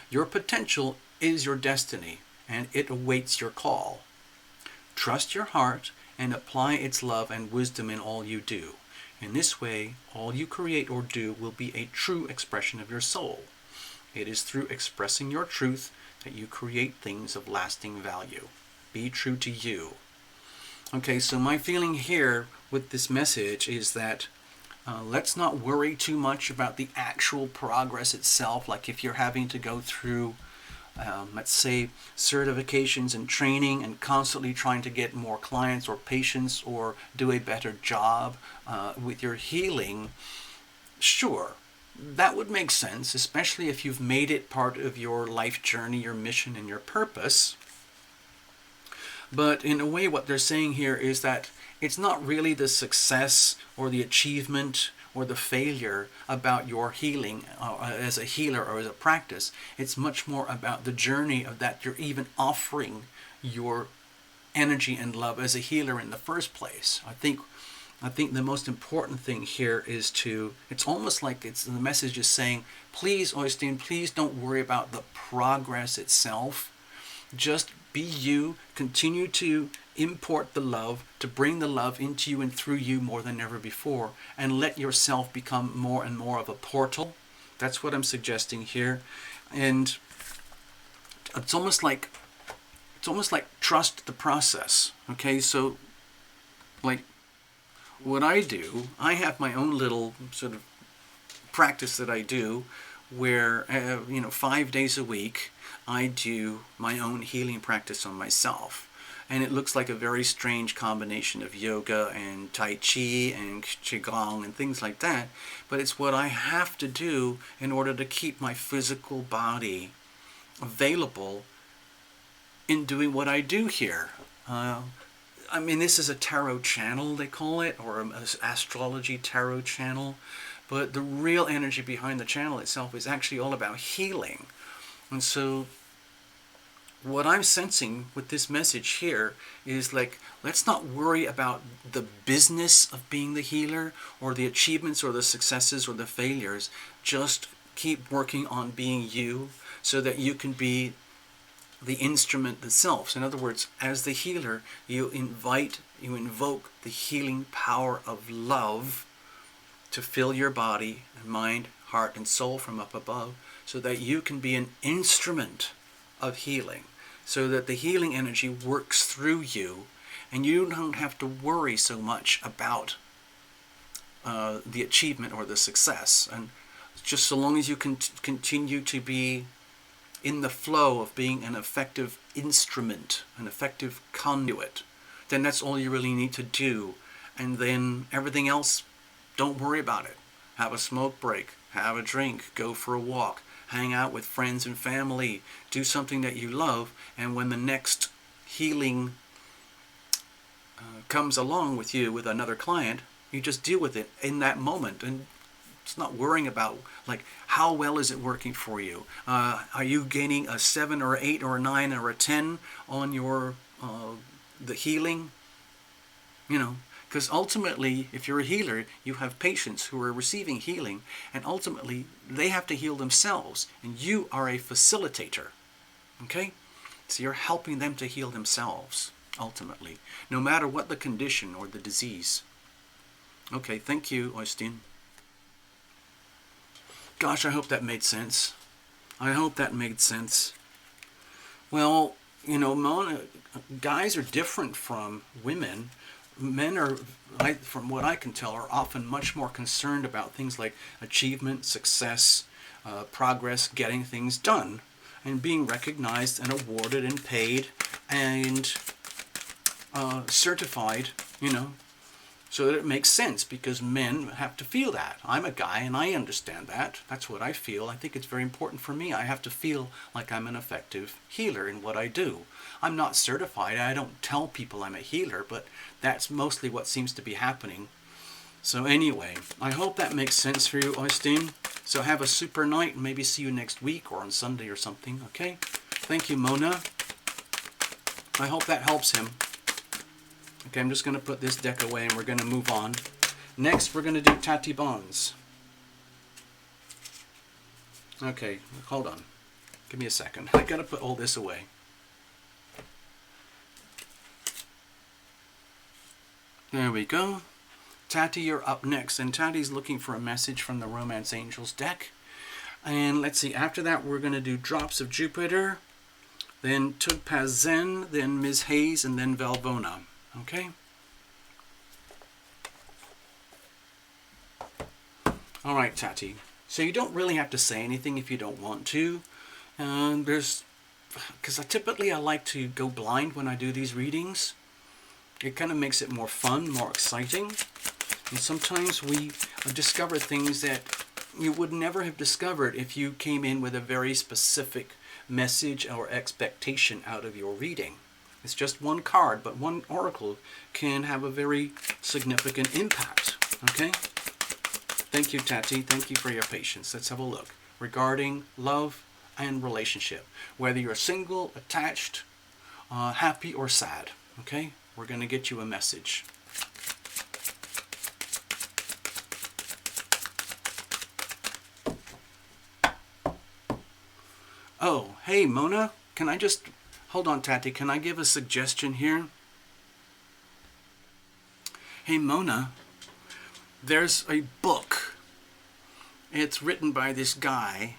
S1: Your potential is your destiny, and it awaits your call. Trust your heart and apply its love and wisdom in all you do. In this way, all you create or do will be a true expression of your soul. It is through expressing your truth that you create things of lasting value. Be true to you. Okay, so my feeling here with this message is that let's not worry too much about the actual progress itself, like if you're having to go through let's say certifications and training and constantly trying to get more clients or patients or do a better job with your healing. Sure, that would make sense, especially if you've made it part of your life journey, your mission, and your purpose. But in a way, what they're saying here is that it's not really the success or the achievement or the failure about your healing as a healer or as a practice. It's much more about the journey of that you're even offering your energy and love as a healer in the first place. I think the most important thing here is it's almost like the message is saying, please, Oystein, please don't worry about the progress itself. Just be you, continue to import the love, to bring the love into you and through you more than ever before, and let yourself become more and more of a portal. That's what I'm suggesting here. And it's almost like trust the process. Okay, so like what I do, I have my own little sort of practice that I do where 5 days a week I do my own healing practice on myself. And it looks like a very strange combination of yoga and Tai Chi and Qigong and things like that. But it's what I have to do in order to keep my physical body available in doing what I do here. This is a tarot channel, they call it, or an astrology tarot channel. But the real energy behind the channel itself is actually all about healing. And so what I'm sensing with this message here is like, let's not worry about the business of being the healer or the achievements or the successes or the failures. Just keep working on being you so that you can be the instrument itself. So in other words, as the healer, you invoke the healing power of love to fill your body and mind, heart, and soul from up above, so that you can be an instrument of healing, so that the healing energy works through you, and you don't have to worry so much about the achievement or the success. And just so long as you can continue to be in the flow of being an effective instrument, an effective conduit, then that's all you really need to do. And then everything else, don't worry about it. Have a smoke break, have a drink, go for a walk, hang out with friends and family, do something that you love, and when the next healing comes along with you with another client, you just deal with it in that moment. And it's not worrying about like how well is it working for you. Are you gaining a 7 or 8 or a 9 or a 10 on your the healing? Because ultimately, if you're a healer, you have patients who are receiving healing, and ultimately they have to heal themselves, and you are a facilitator. Okay? So you're helping them to heal themselves, ultimately, no matter what the condition or the disease. Okay, thank you, Oystein. Gosh, I hope that made sense. I hope that made sense. Well, Mona, guys are different from women. Men are, from what I can tell, are often much more concerned about things like achievement, success, progress, getting things done, and being recognized and awarded and paid and certified, so that it makes sense, because men have to feel that. I'm a guy and I understand that. That's what I feel. I think it's very important for me. I have to feel like I'm an effective healer in what I do. I'm not certified. I don't tell people I'm a healer, but that's mostly what seems to be happening. So anyway, I hope that makes sense for you, Oystein. So have a super night, and maybe see you next week or on Sunday or something, okay? Thank you, Mona. I hope that helps him. Okay, I'm just going to put this deck away and we're going to move on. Next, we're going to do Tati Bones. Okay, hold on. Give me a second. I got to put all this away. There we go. Tati, you're up next. And Tati's looking for a message from the Romance Angels deck. And let's see, after that we're going to do Drops of Jupiter, then Tugpaz Zen, then Ms. Hayes, and then Valvona. Okay? Alright, Tati. So you don't really have to say anything if you don't want to. Because I like to go blind when I do these readings. It kind of makes it more fun, more exciting. And sometimes we discover things that you would never have discovered if you came in with a very specific message or expectation out of your reading. It's just one card, but one oracle can have a very significant impact. Okay? Thank you, Tati. Thank you for your patience. Let's have a look. Regarding love and relationship. Whether you're single, attached, happy, or sad. Okay? We're going to get you a message. Oh, hey, Mona. Can I just... Hold on, Tati. Can I give a suggestion here? Hey, Mona. There's a book. It's written by this guy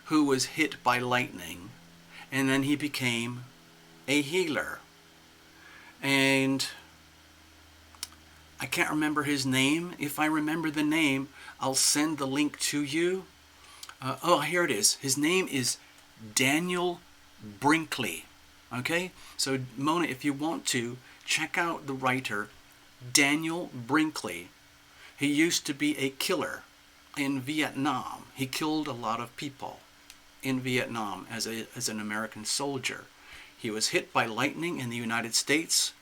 S1: who was hit by lightning. And then he became a healer. And I can't remember his name. If I remember the name, I'll send the link to you. Oh, here it is. His name is Daniel Brinkley. Okay? So, Mona, if you want to, check out the writer, Daniel Brinkley. He used to be a killer in Vietnam. He killed a lot of people in Vietnam as an American soldier. He was hit by lightning in the United States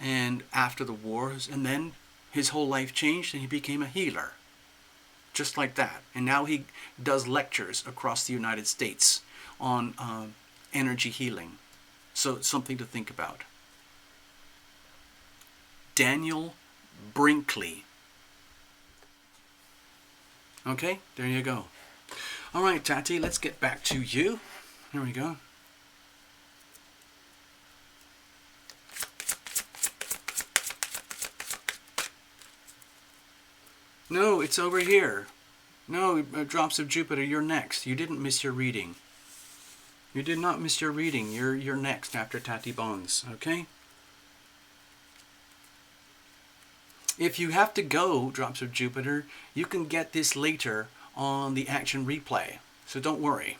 S1: and after the wars, and then his whole life changed and he became a healer. Just like that. And now he does lectures across the United States on energy healing. So it's something to think about. Daniel Brinkley. Okay, there you go. All right, Tati, let's get back to you. Here we go. No, it's over here. No, Drops of Jupiter, you're next. You didn't miss your reading. You did not miss your reading. You're next after Tati Bones, okay? If you have to go, Drops of Jupiter, you can get this later on the action replay. So don't worry.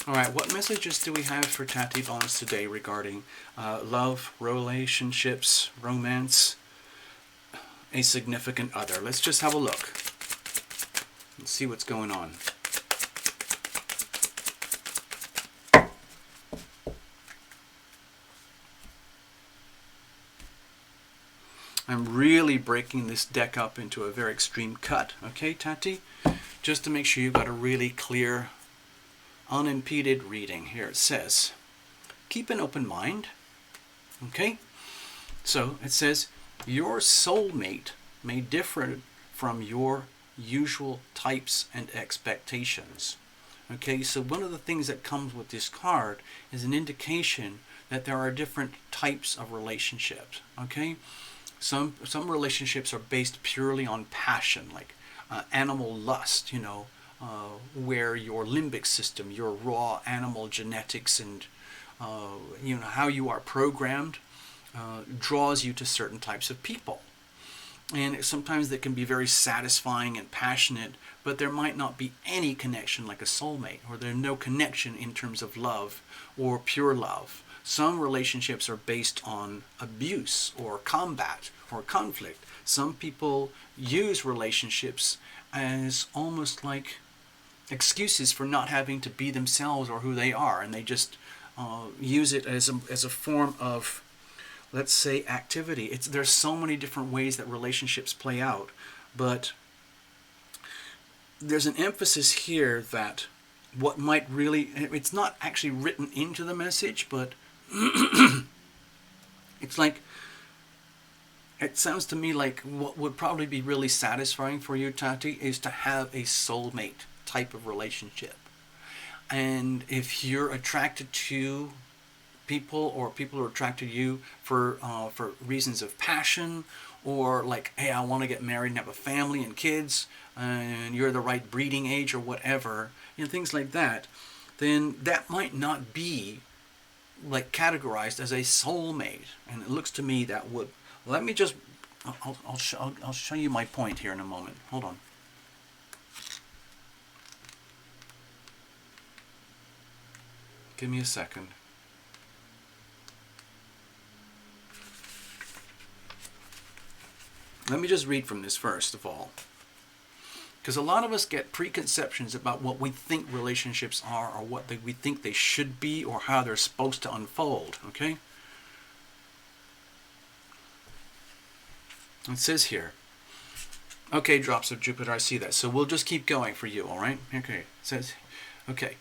S1: Alright, what messages do we have for Tati Bones today regarding love, relationships, romance, a significant other? Let's just have a look and see what's going on. I'm really breaking this deck up into a very extreme cut, okay, Tati? Just to make sure you've got a really clear, unimpeded reading. Here it says, keep an open mind. Okay? So it says, your soulmate may differ from your usual types and expectations. Okay, so one of the things that comes with this card is an indication that there are different types of relationships. Okay? Some relationships are based purely on passion, like animal lust, you know, where your limbic system, your raw animal genetics and you know, how you are programmed draws you to certain types of people. And sometimes that can be very satisfying and passionate, but there might not be any connection like a soulmate, or there's no connection in terms of love or pure love. Some relationships are based on abuse or combat or conflict. Some people use relationships as almost like excuses for not having to be themselves or who they are, and they just use it as a form of let's say, activity. There's so many different ways that relationships play out, but there's an emphasis here that what might really, it's not actually written into the message, but it's like, it sounds to me like what would probably be really satisfying for you, Tati, is to have a soulmate type of relationship. And if you're attracted to people, or people are attracted to you for reasons of passion, or like, hey, I want to get married and have a family and kids, and you're the right breeding age or whatever, things like that, then that might not be like categorized as a soulmate. And it looks to me that would. Let me just, I'll show you my point here in a moment. Hold on. Give me a second. Let me just read from this first of all. Because a lot of us get preconceptions about what we think relationships are, or what we think they should be, or how they're supposed to unfold, okay? It says here, okay, drops of Jupiter, I see that. So we'll just keep going for you, all right? Okay, it says, okay,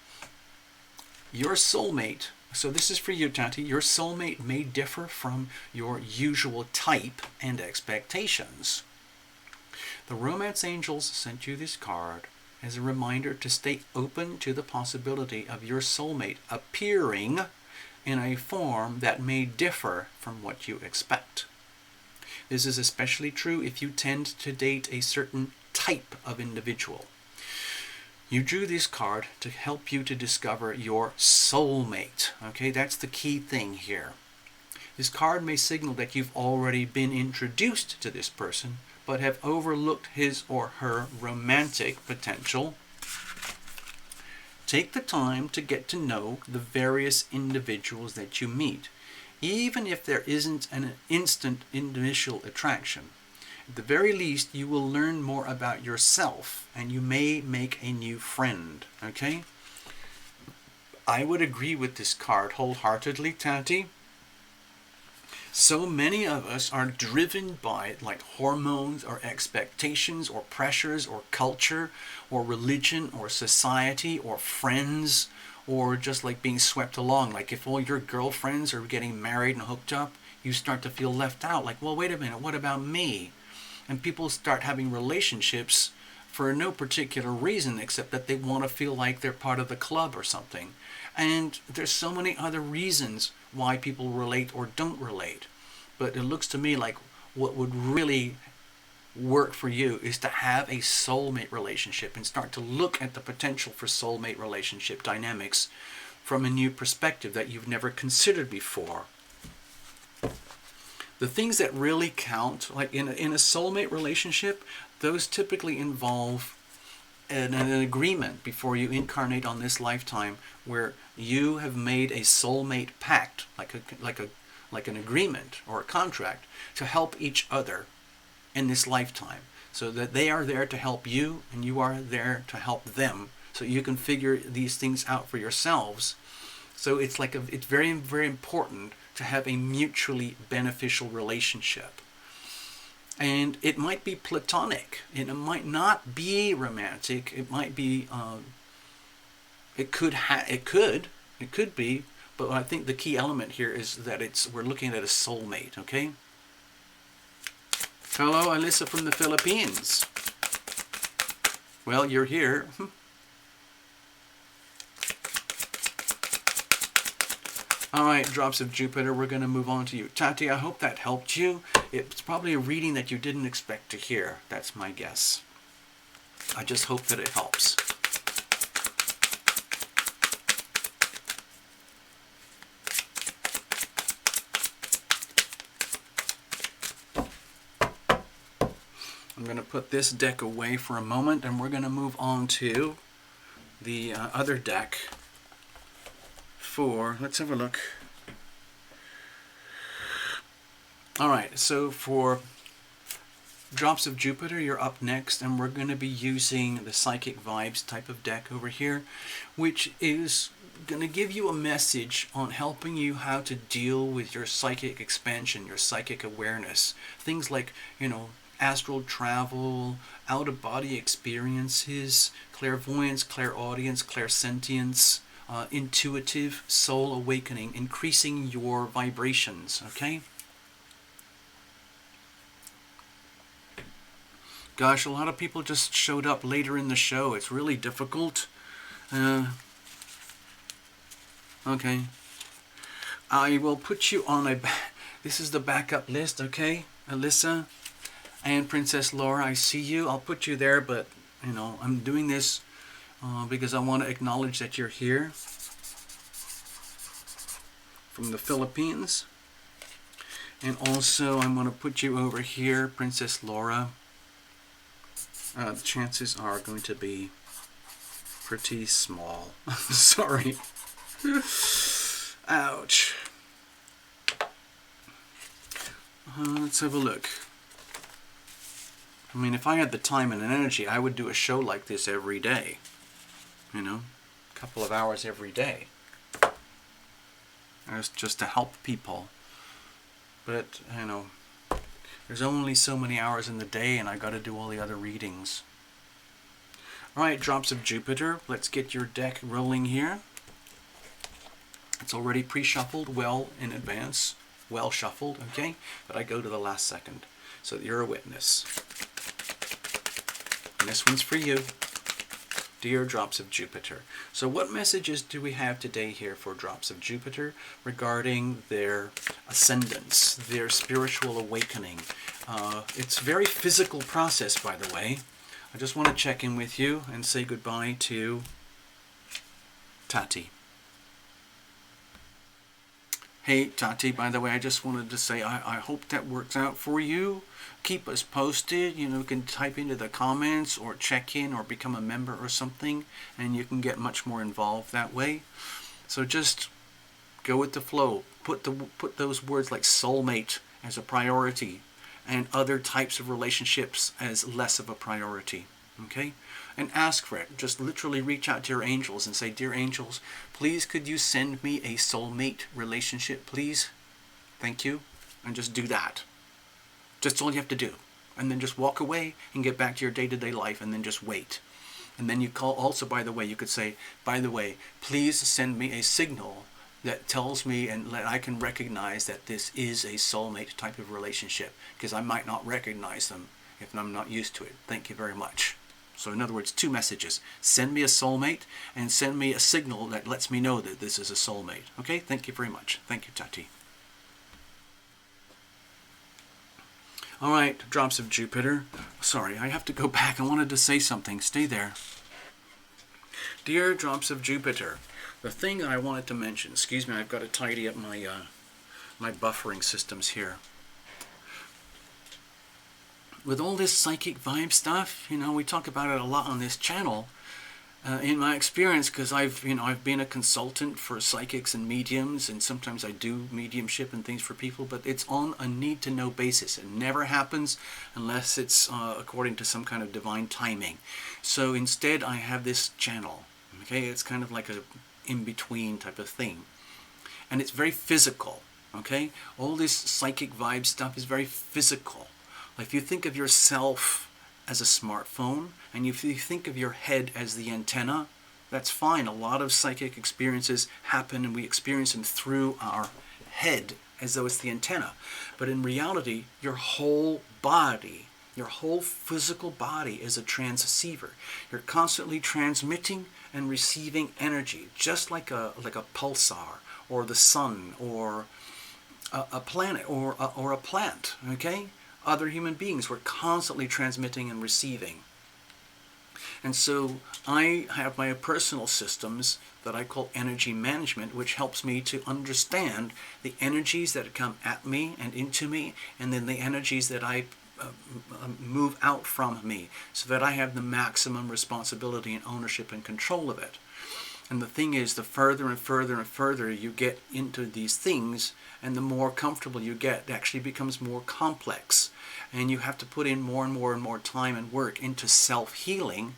S1: your soulmate, so this is for you, Tati, your soulmate may differ from your usual type and expectations. The romance angels sent you this card as a reminder to stay open to the possibility of your soulmate appearing in a form that may differ from what you expect. This is especially true if you tend to date a certain type of individual. You drew this card to help you to discover your soulmate. Okay, that's the key thing here. This card may signal that you've already been introduced to this person, but have overlooked his or her romantic potential. Take the time to get to know the various individuals that you meet, even if there isn't an instant initial attraction. At the very least, you will learn more about yourself, and you may make a new friend, okay? I would agree with this card wholeheartedly, Tati. So many of us are driven by like hormones or expectations or pressures or culture or religion or society or friends, or just like being swept along. Like if all your girlfriends are getting married and hooked up, you start to feel left out. Like, well, wait a minute, what about me? And people start having relationships for no particular reason except that they want to feel like they're part of the club or something. And there's so many other reasons why people relate or don't relate. But it looks to me like what would really work for you is to have a soulmate relationship and start to look at the potential for soulmate relationship dynamics from a new perspective that you've never considered before. The things that really count, like in a soulmate relationship, those typically involve an agreement before you incarnate on this lifetime, where you have made a soulmate pact, like an agreement or a contract, to help each other in this lifetime, so that they are there to help you and you are there to help them, so you can figure these things out for yourselves. So it's very, very important to have a mutually beneficial relationship. And it might be platonic, and it might not be romantic. It might be, it could be, but I think the key element here is that we're looking at a soulmate, okay? Hello, Alyssa from the Philippines. Well, you're here. Alright, drops of Jupiter, we're going to move on to you. Tati, I hope that helped you. It's probably a reading that you didn't expect to hear. That's my guess. I just hope that it helps. I'm going to put this deck away for a moment, and we're going to move on to the other deck for, let's have a look. Alright, so for drops of Jupiter, you're up next, and we're going to be using the Psychic Vibes type of deck over here, which is going to give you a message on helping you how to deal with your psychic expansion, your psychic awareness. Things like, astral travel, out-of-body experiences, clairvoyance, clairaudience, clairsentience, intuitive soul awakening, increasing your vibrations, okay? Gosh, a lot of people just showed up later in the show. It's really difficult. Okay. I will put you on this is the backup list, okay? Alyssa and Princess Laura, I see you. I'll put you there, but, I'm doing this because I want to acknowledge that you're here from the Philippines. And also, I'm going to put you over here, Princess Laura. The chances are going to be pretty small. Sorry. Ouch. Let's have a look. I mean, if I had the time and energy, I would do a show like this every day. A couple of hours every day. Just to help people. But, there's only so many hours in the day, and I got to do all the other readings. Alright, Drops of Jupiter. Let's get your deck rolling here. It's already pre-shuffled well in advance. Well shuffled, okay? But I go to the last second, so that you're a witness. And this one's for you. Dear Drops of Jupiter. So what messages do we have today here for Drops of Jupiter regarding their ascendance, their spiritual awakening? It's a very physical process, by the way. I just want to check in with you and say goodbye to Tati. Hey, Tati, by the way, I just wanted to say I hope that works out for you. Keep us posted. You can type into the comments or check in or become a member or something, and you can get much more involved that way. So just go with the flow. Put those words like soulmate as a priority and other types of relationships as less of a priority. Okay? And ask for it. Just literally reach out to your angels and say, Dear angels, please could you send me a soulmate relationship, please? Thank you. And just do that. Just all you have to do. And then just walk away and get back to your day-to-day life and then just wait. And then you call, also, by the way, you could say, by the way, please send me a signal that tells me and that I can recognize that this is a soulmate type of relationship, because I might not recognize them if I'm not used to it. Thank you very much. So in other words, 2 messages. Send me a soulmate and send me a signal that lets me know that this is a soulmate. Okay? Thank you very much. Thank you, Tati. All right, Drops of Jupiter. Sorry, I have to go back. I wanted to say something. Stay there. Dear Drops of Jupiter, the thing I wanted to mention, excuse me, I've got to tidy up my my buffering systems here. With all this psychic vibe stuff, we talk about it a lot on this channel. In my experience, because I've been a consultant for psychics and mediums, and sometimes I do mediumship and things for people, but it's on a need-to-know basis. It never happens unless it's according to some kind of divine timing. So instead, I have this channel. Okay, it's kind of like a in-between type of thing, and it's very physical. Okay, all this psychic vibe stuff is very physical. If you think of yourself as a smartphone, and if you think of your head as the antenna, that's fine. A lot of psychic experiences happen and we experience them through our head as though it's the antenna. But in reality, your whole body, your whole physical body is a transceiver. You're constantly transmitting and receiving energy, just like a pulsar, or the sun, or a planet, or a plant, okay? Other human beings, we're constantly transmitting and receiving. And so I have my personal systems that I call energy management, which helps me to understand the energies that come at me and into me, and then the energies that I move out from me, so that I have the maximum responsibility and ownership and control of it. And the thing is, the further and further and further you get into these things, and the more comfortable you get, it actually becomes more complex. And you have to put in more and more and more time and work into self-healing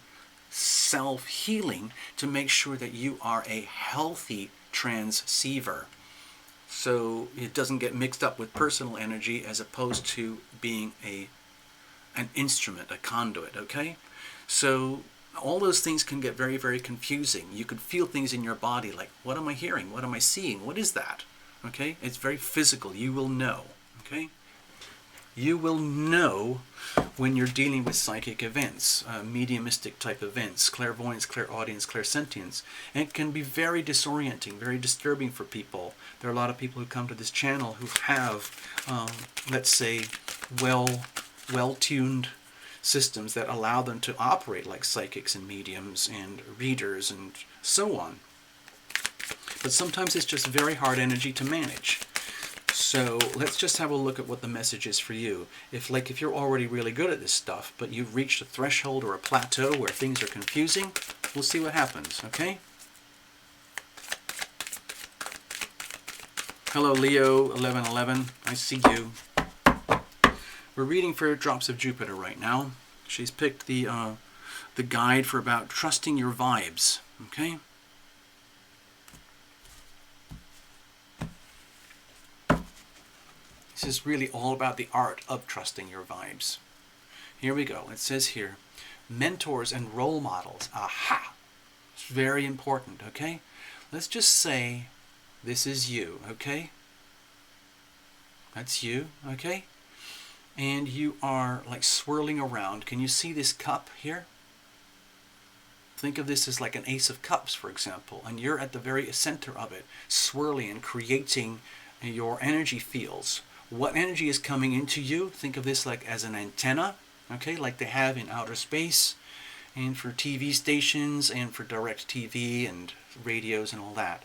S1: self-healing to make sure that you are a healthy transceiver. So it doesn't get mixed up with personal energy as opposed to being an instrument, a conduit, okay? So all those things can get very, very confusing. You could feel things in your body like, what am I hearing? What am I seeing? What is that? Okay? It's very physical. You will know, okay? You will know when you're dealing with psychic events, mediumistic type events, clairvoyance, clairaudience, clairsentience. And it can be very disorienting, very disturbing for people. There are a lot of people who come to this channel who have, let's say, well-tuned systems that allow them to operate like psychics and mediums and readers and so on. But sometimes it's just very hard energy to manage. So let's just have a look at what the message is for you. If you're already really good at this stuff, but you've reached a threshold or a plateau where things are confusing, we'll see what happens, okay? Hello, Leo 1111. I see you. We're reading for Drops of Jupiter right now. She's picked the guide for about trusting your vibes, okay? This is really all about the art of trusting your vibes. Here we go. It says here, mentors and role models. Aha! It's very important, okay? Let's just say this is you, okay? That's you, okay? And you are like swirling around. Can you see this cup here? Think of this as like an ace of cups, for example, and you're at the very center of it, swirling and creating your energy fields. What energy is coming into you? Think of this like as an antenna, okay, like they have in outer space, and for TV stations, and for direct TV and radios and all that.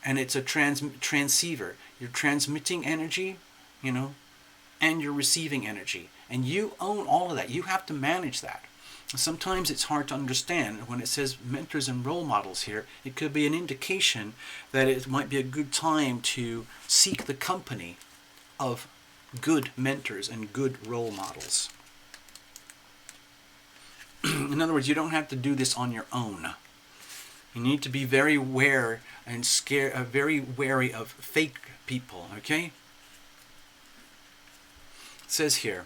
S1: And it's a transceiver. You're transmitting energy, you know, and you're receiving energy. And you own all of that. You have to manage that. Sometimes it's hard to understand. When it says mentors and role models here, it could be an indication that it might be a good time to seek the company of good mentors and good role models. In other words, you don't have to do this on your own. You need to be very aware and very wary of fake people, okay? It says here,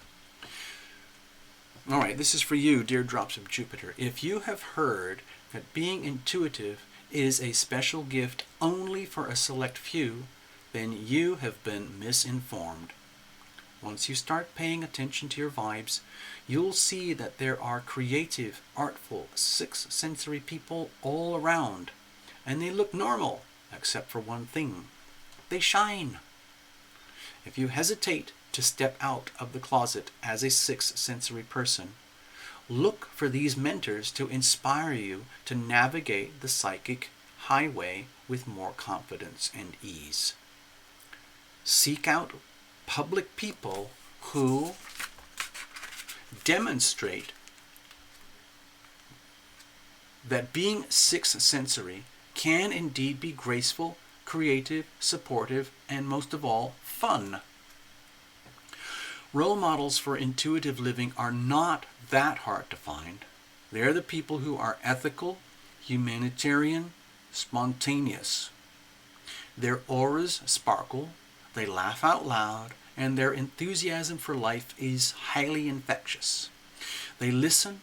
S1: all right, this is for you, dear Drops of Jupiter. If you have heard that being intuitive is a special gift only for a select few, then you have been misinformed. Once you start paying attention to your vibes, you'll see that there are creative, artful, sixth sensory people all around, and they look normal, except for one thing. They shine. If you hesitate to step out of the closet as a sixth sensory person, look for these mentors to inspire you to navigate the psychic highway with more confidence and ease. Seek out public people who demonstrate that being sixth sensory can indeed be graceful, creative, supportive, and most of all, fun. Role models for intuitive living are not that hard to find. They're the people who are ethical, humanitarian, spontaneous. Their auras sparkle, they laugh out loud, and their enthusiasm for life is highly infectious. They listen,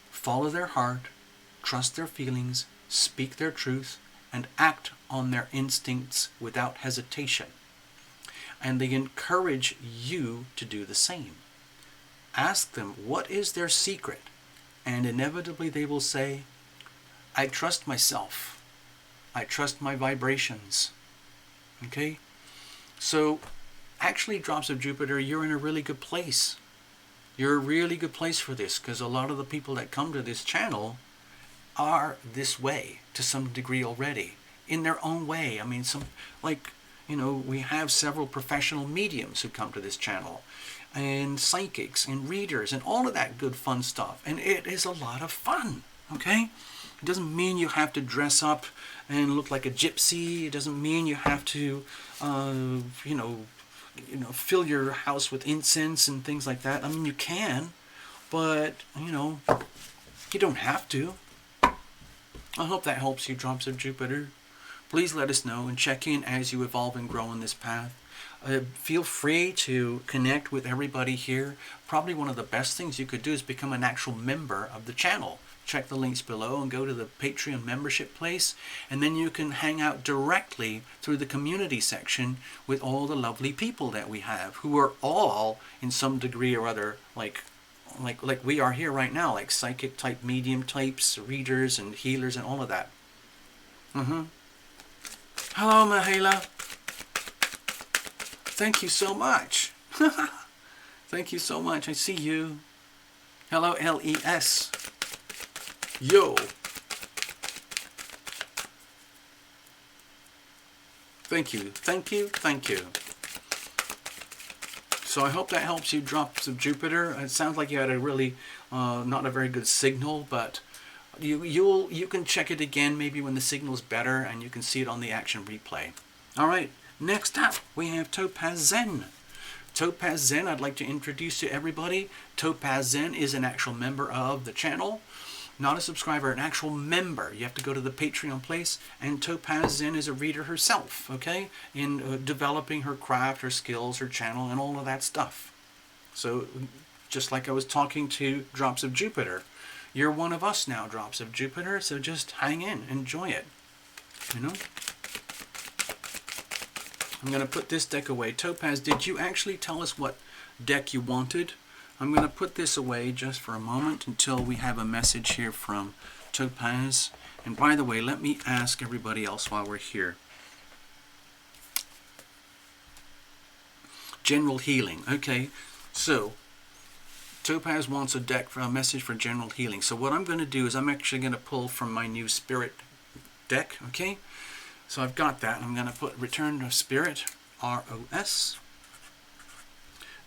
S1: follow their heart, trust their feelings, speak their truth, and act on their instincts without hesitation. And they encourage you to do the same. Ask them what is their secret, and inevitably they will say, I trust myself. I trust my vibrations. Okay? So, actually, Drops of Jupiter, you're in a really good place. You're a really good place for this, because a lot of the people that come to this channel are this way to some degree already, in their own way. I mean, we have several professional mediums who come to this channel, and psychics and readers and all of that good fun stuff. And it is a lot of fun, okay? It doesn't mean you have to dress up and look like a gypsy. It doesn't mean you have to, fill your house with incense and things like that. I mean, you can, but, You don't have to. I hope that helps you, Drops of Jupiter. Please let us know and check in as you evolve and grow on this path. Feel free to connect with everybody here. Probably one of the best things you could do is become an actual member of the channel. Check the links below and go to the Patreon membership place, and then you can hang out directly through the community section with all the lovely people that we have, who are all in some degree or other like we are here right now, like psychic type, medium types, readers and healers and all of that. Hello, Mahela. Thank you so much. Thank you so much. I see you. Hello, LES. Yo. Thank you. Thank you. Thank you. So I hope that helps you, Drops of Jupiter. It sounds like you had a really not a very good signal, but you can check it again maybe when the signal's better and you can see it on the action replay. All right, next up we have Topaz Zen. Topaz Zen, I'd like to introduce to everybody. Topaz Zen is an actual member of the channel. Not a subscriber, an actual member. You have to go to the Patreon place, and Topaz Zen is a reader herself, okay? In developing her craft, her skills, her channel, and all of that stuff. So, just like I was talking to Drops of Jupiter, you're one of us now, Drops of Jupiter, so just hang in, enjoy it, you know? I'm going to put this deck away. Topaz, did you actually tell us what deck you wanted? I'm going to put this away just for a moment until we have a message here from Topaz. And by the way, let me ask everybody else while we're here. General healing. Okay, so Topaz wants a deck for a message for general healing. So what I'm going to do is I'm actually going to pull from my new Spirit deck. Okay, so I've got that. I'm going to put Return of Spirit, ROS.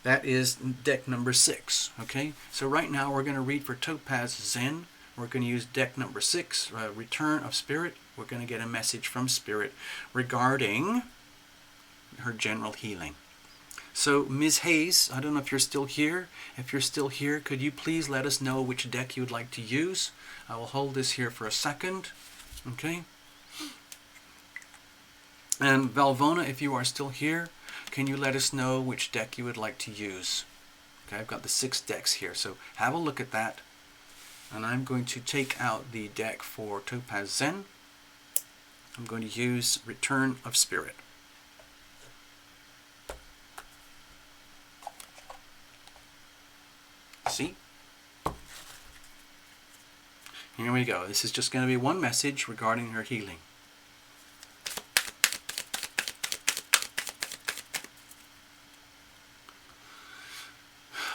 S1: That is deck number 6, okay? So right now we're going to read for Topaz Zen. We're going to use deck number 6, Return of Spirit. We're going to get a message from Spirit regarding her general healing. So Ms. Hayes, I don't know if you're still here. If you're still here, could you please let us know which deck you would like to use? I will hold this here for a second, okay? And Valvona, if you are still here, can you let us know which deck you would like to use? Okay, I've got the 6 decks here, so have a look at that. And I'm going to take out the deck for Topaz Zen. I'm going to use Return of Spirit. See? Here we go. This is just going to be one message regarding her healing.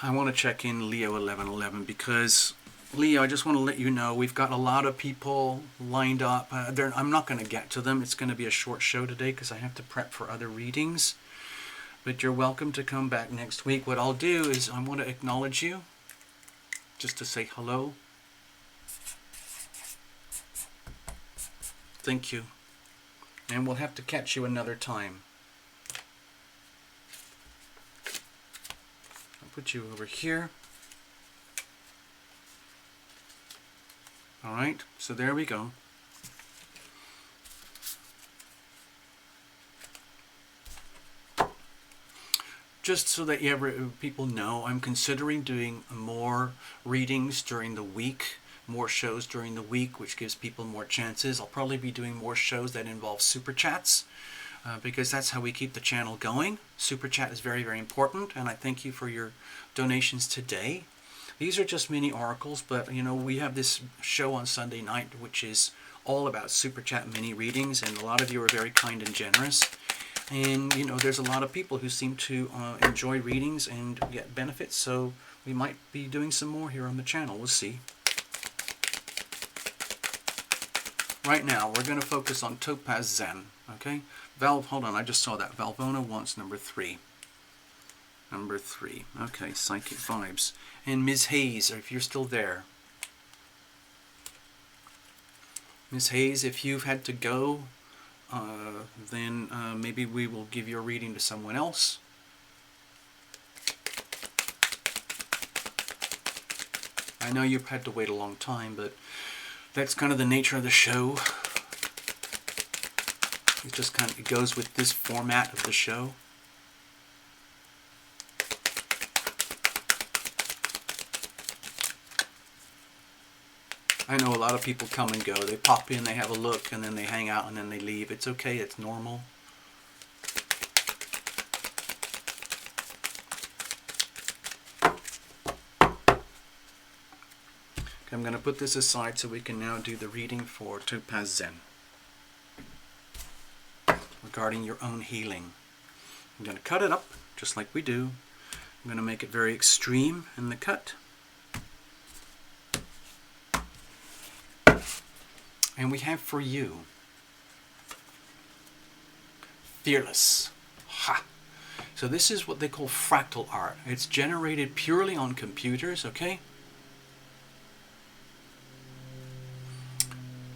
S1: I want to check in Leo 1111 because, Leo, I just want to let you know we've got a lot of people lined up. I'm not going to get to them. It's going to be a short show today because I have to prep for other readings. But you're welcome to come back next week. What I'll do is I want to acknowledge you just to say hello. Thank you. And we'll have to catch you another time. Put you over here. All right, so there we go. Just so that people know, I'm considering doing more readings during the week, more shows during the week, which gives people more chances. I'll probably be doing more shows that involve super chats. Because that's how we keep the channel going. Super chat is very, very important, and I thank you for your donations today. These are just mini oracles, but you know, we have this show on Sunday night which is all about super chat mini readings, and a lot of you are very kind and generous. And you know, there's a lot of people who seem to enjoy readings and get benefits, so we might be doing some more here on the channel. We'll see. Right now, we're going to focus on Topaz Zen, okay? Hold on, I just saw that. Valvona wants number 3. Number 3. Okay, Psychic Vibes. And Ms. Hayes, if you're still there. Ms. Hayes, if you've had to go, then maybe we will give your reading to someone else. I know you've had to wait a long time, but that's kind of the nature of the show. It just kind of, it goes with this format of the show. I know a lot of people come and go. They pop in, they have a look, and then they hang out, and then they leave. It's okay. It's normal. I'm going to put this aside so we can now do the reading for Topaz Zen regarding your own healing. I'm going to cut it up just like we do. I'm going to make it very extreme in the cut. And we have for you Fearless. Ha! So this is what they call fractal art. It's generated purely on computers, okay?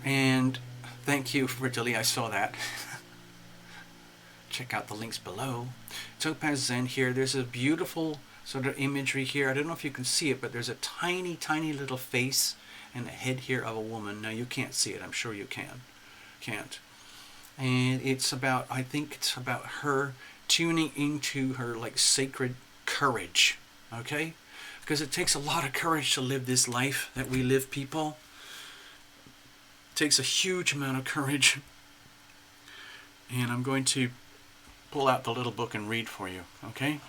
S1: And thank you for Italy, I saw that. Check out the links below. Topaz Zen here, there's a beautiful sort of imagery here. I don't know if you can see it, but there's a tiny, tiny little face and a head here of a woman. Now you can't see it, I'm sure you can't. And it's about, I think it's about her tuning into her like sacred courage, okay? Because it takes a lot of courage to live this life that we live, people. Takes a huge amount of courage. And I'm going to pull out the little book and read for you, okay?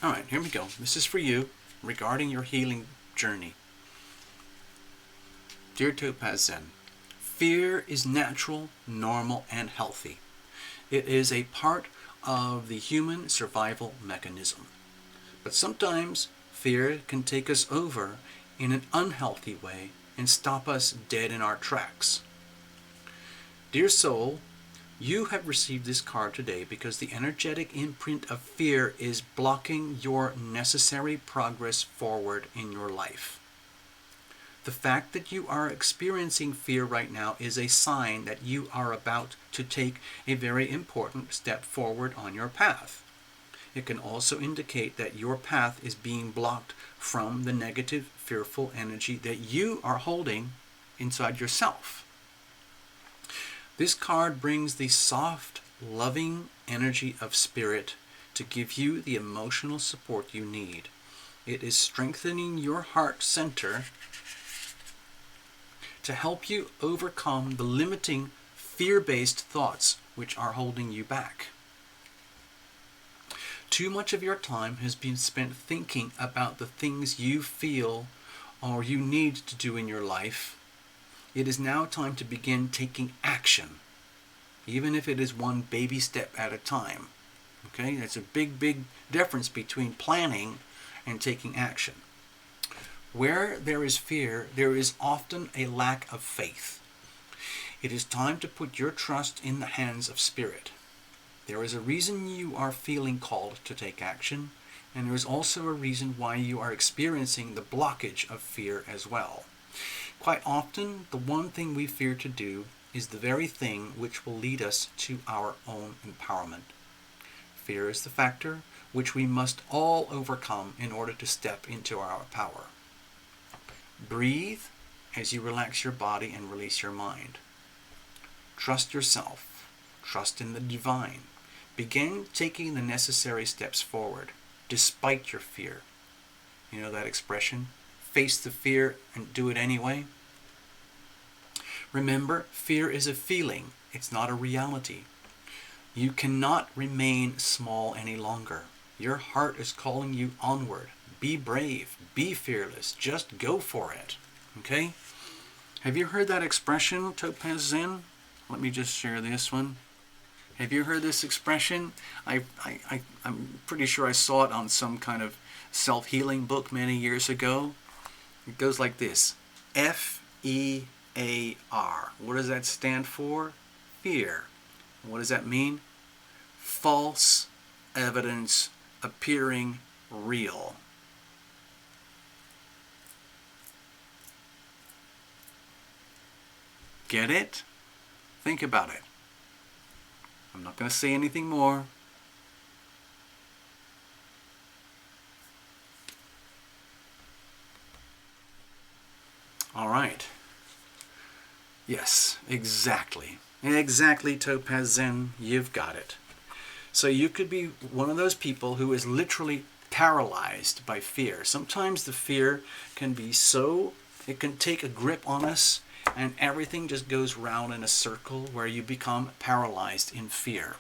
S1: All right, here we go. This is for you regarding your healing journey. Dear Topaz Zen, fear is natural, normal, and healthy. It is a part of the human survival mechanism. But sometimes fear can take us over in an unhealthy way and stop us dead in our tracks. Dear soul, you have received this card today because the energetic imprint of fear is blocking your necessary progress forward in your life. The fact that you are experiencing fear right now is a sign that you are about to take a very important step forward on your path. It can also indicate that your path is being blocked from the negative, fearful energy that you are holding inside yourself. This card brings the soft, loving energy of spirit to give you the emotional support you need. It is strengthening your heart center to help you overcome the limiting, fear-based thoughts which are holding you back. Too much of your time has been spent thinking about the things you feel or you need to do in your life. It is now time to begin taking action, even if it is one baby step at a time. Okay, that's a big, big difference between planning and taking action. Where there is fear, there is often a lack of faith. It is time to put your trust in the hands of spirit. There is a reason you are feeling called to take action, and there is also a reason why you are experiencing the blockage of fear as well. Quite often, the one thing we fear to do is the very thing which will lead us to our own empowerment. Fear is the factor which we must all overcome in order to step into our power. Breathe as you relax your body and release your mind. Trust yourself. Trust in the divine. Begin taking the necessary steps forward, despite your fear. You know that expression? Face the fear and do it anyway. Remember, fear is a feeling. It's not a reality. You cannot remain small any longer. Your heart is calling you onward. Be brave. Be fearless. Just go for it. Okay? Have you heard that expression, Topaz Zen? Let me just share this one. Have you heard this expression? I'm pretty sure I saw it on some kind of self-healing book many years ago. It goes like this. F-E-A-R. What does that stand for? Fear. What does that mean? False evidence appearing real. Get it? Think about it. I'm not going to say anything more. All right. Yes, exactly. Exactly, Topaz Zen. You've got it. So you could be one of those people who is literally paralyzed by fear. Sometimes the fear can be so, it can take a grip on us and everything just goes round in a circle where you become paralyzed in fear.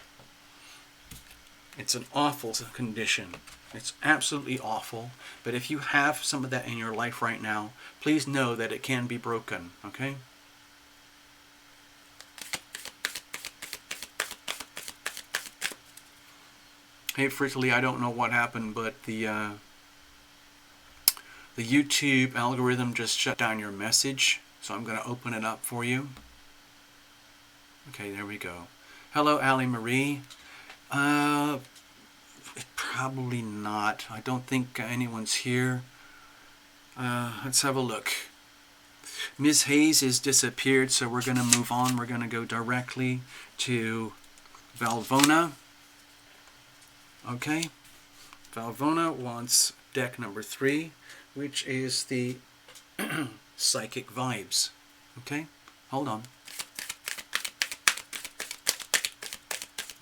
S1: It's an awful condition. It's absolutely awful. But if you have some of that in your life right now, please know that it can be broken, okay? Hey, Frizzly, I don't know what happened, but the YouTube algorithm just shut down your message, so I'm going to open it up for you. Okay, there we go. Hello, Allie Marie. Probably not. I don't think anyone's here. Let's have a look. Ms. Hayes has disappeared, so we're going to move on. We're going to go directly to Valvona. Okay. Valvona wants deck number 3, which is the Psychic Vibes. Okay? Hold on.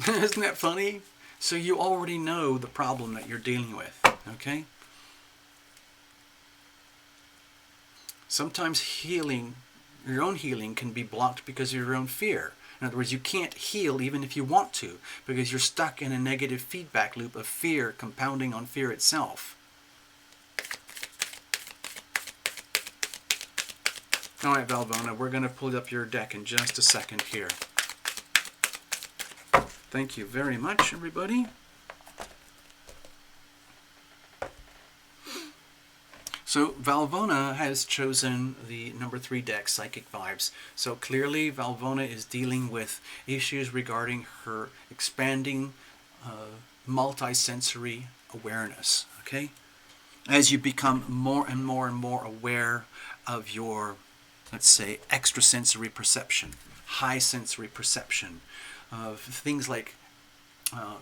S1: Isn't that funny? So you already know the problem that you're dealing with. Okay? Sometimes healing, your own healing, can be blocked because of your own fear. In other words, you can't heal even if you want to, because you're stuck in a negative feedback loop of fear compounding on fear itself. All right, Valvona, we're going to pull up your deck in just a second here. Thank you very much, everybody. So Valvona has chosen the number 3 deck, Psychic Vibes. So clearly Valvona is dealing with issues regarding her expanding multi-sensory awareness. Okay? As you become more and more and more aware of your, let's say, extrasensory perception, high sensory perception, of things like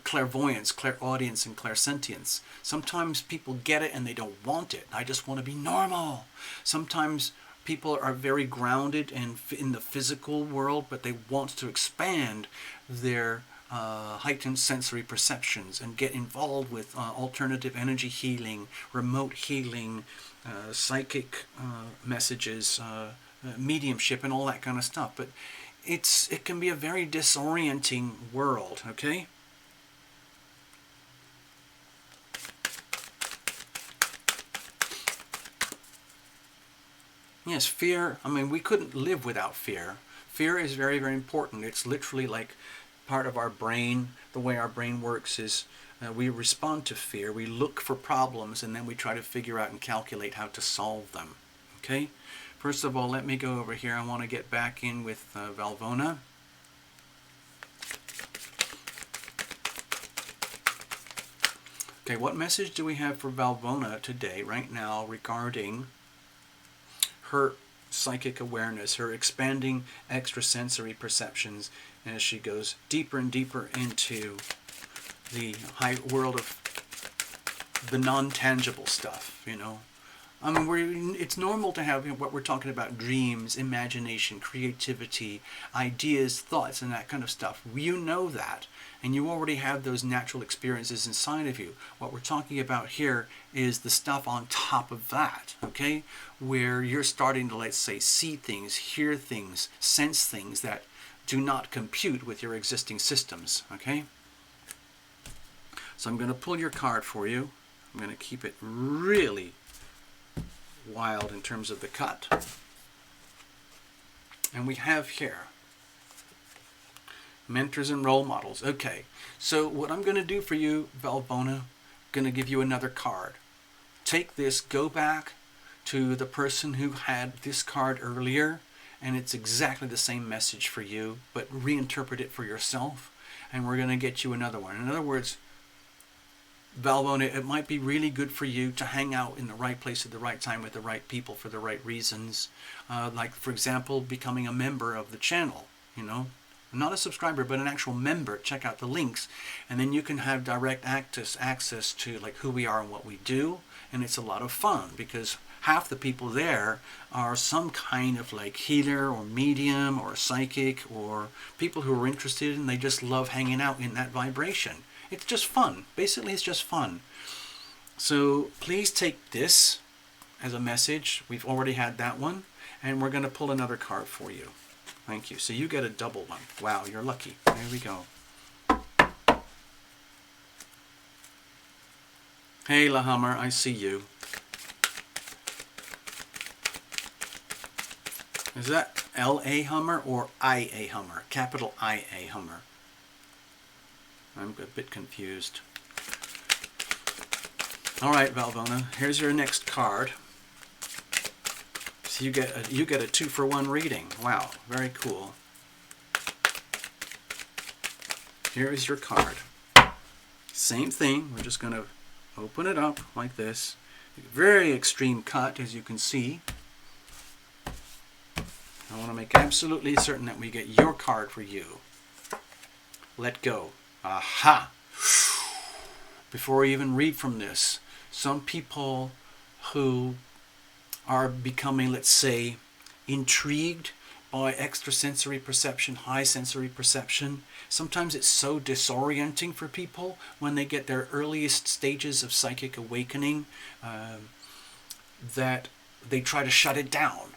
S1: clairvoyance, clairaudience, and clairsentience. Sometimes people get it and they don't want it. I just want to be normal. Sometimes people are very grounded and in the physical world, but they want to expand their heightened sensory perceptions and get involved with alternative energy healing, remote healing, psychic messages, mediumship, and all that kind of stuff. But it can be a very disorienting world, okay? Yes, fear, I mean, we couldn't live without fear. Fear is very, very important. It's literally like part of our brain. The way our brain works is we respond to fear. We look for problems, and then we try to figure out and calculate how to solve them. Okay? First of all, let me go over here. I want to get back in with Valvona. Okay, what message do we have for Valvona today, right now, regarding her psychic awareness, her expanding extrasensory perceptions as she goes deeper and deeper into the high world of the non-tangible stuff, you know? I mean, it's normal to have what we're talking about, dreams, imagination, creativity, ideas, thoughts, and that kind of stuff. You know that, and you already have those natural experiences inside of you. What we're talking about here is the stuff on top of that, okay? Where you're starting to, let's say, see things, hear things, sense things that do not compute with your existing systems, okay? So I'm going to pull your card for you. I'm going to keep it really wild in terms of the cut. And we have here mentors and role models. Okay, so what I'm going to do for you, Valvona, going to give you another card. Take this, go back to the person who had this card earlier, and it's exactly the same message for you, but reinterpret it for yourself, and we're going to get you another one. In other words, Valvona, it might be really good for you to hang out in the right place at the right time with the right people for the right reasons. Like, for example, becoming a member of the channel, you know. Not a subscriber, but an actual member. Check out the links, and then you can have direct access to like who we are and what we do, and it's a lot of fun because half the people there are some kind of like healer or medium or psychic or people who are interested and they just love hanging out in that vibration. It's just fun. Basically, it's just fun. So please take this as a message. We've already had that one, and we're going to pull another card for you. Thank you. So you get a double one. Wow, you're lucky. There we go. Hey, La Hummer, I see you. Is that L-A Hummer or I-A Hummer? Capital I-A Hummer. I'm a bit confused. All right, Valvona, here's your next card. So you get a 2-for-1 reading. Wow, very cool. Here is your card. Same thing. We're just going to open it up like this. Very extreme cut, as you can see. I want to make absolutely certain that we get your card for you. Let go. Aha! Before I even read from this, some people who are becoming, let's say, intrigued by extrasensory perception, high sensory perception. Sometimes it's so disorienting for people when they get their earliest stages of psychic awakening that they try to shut it down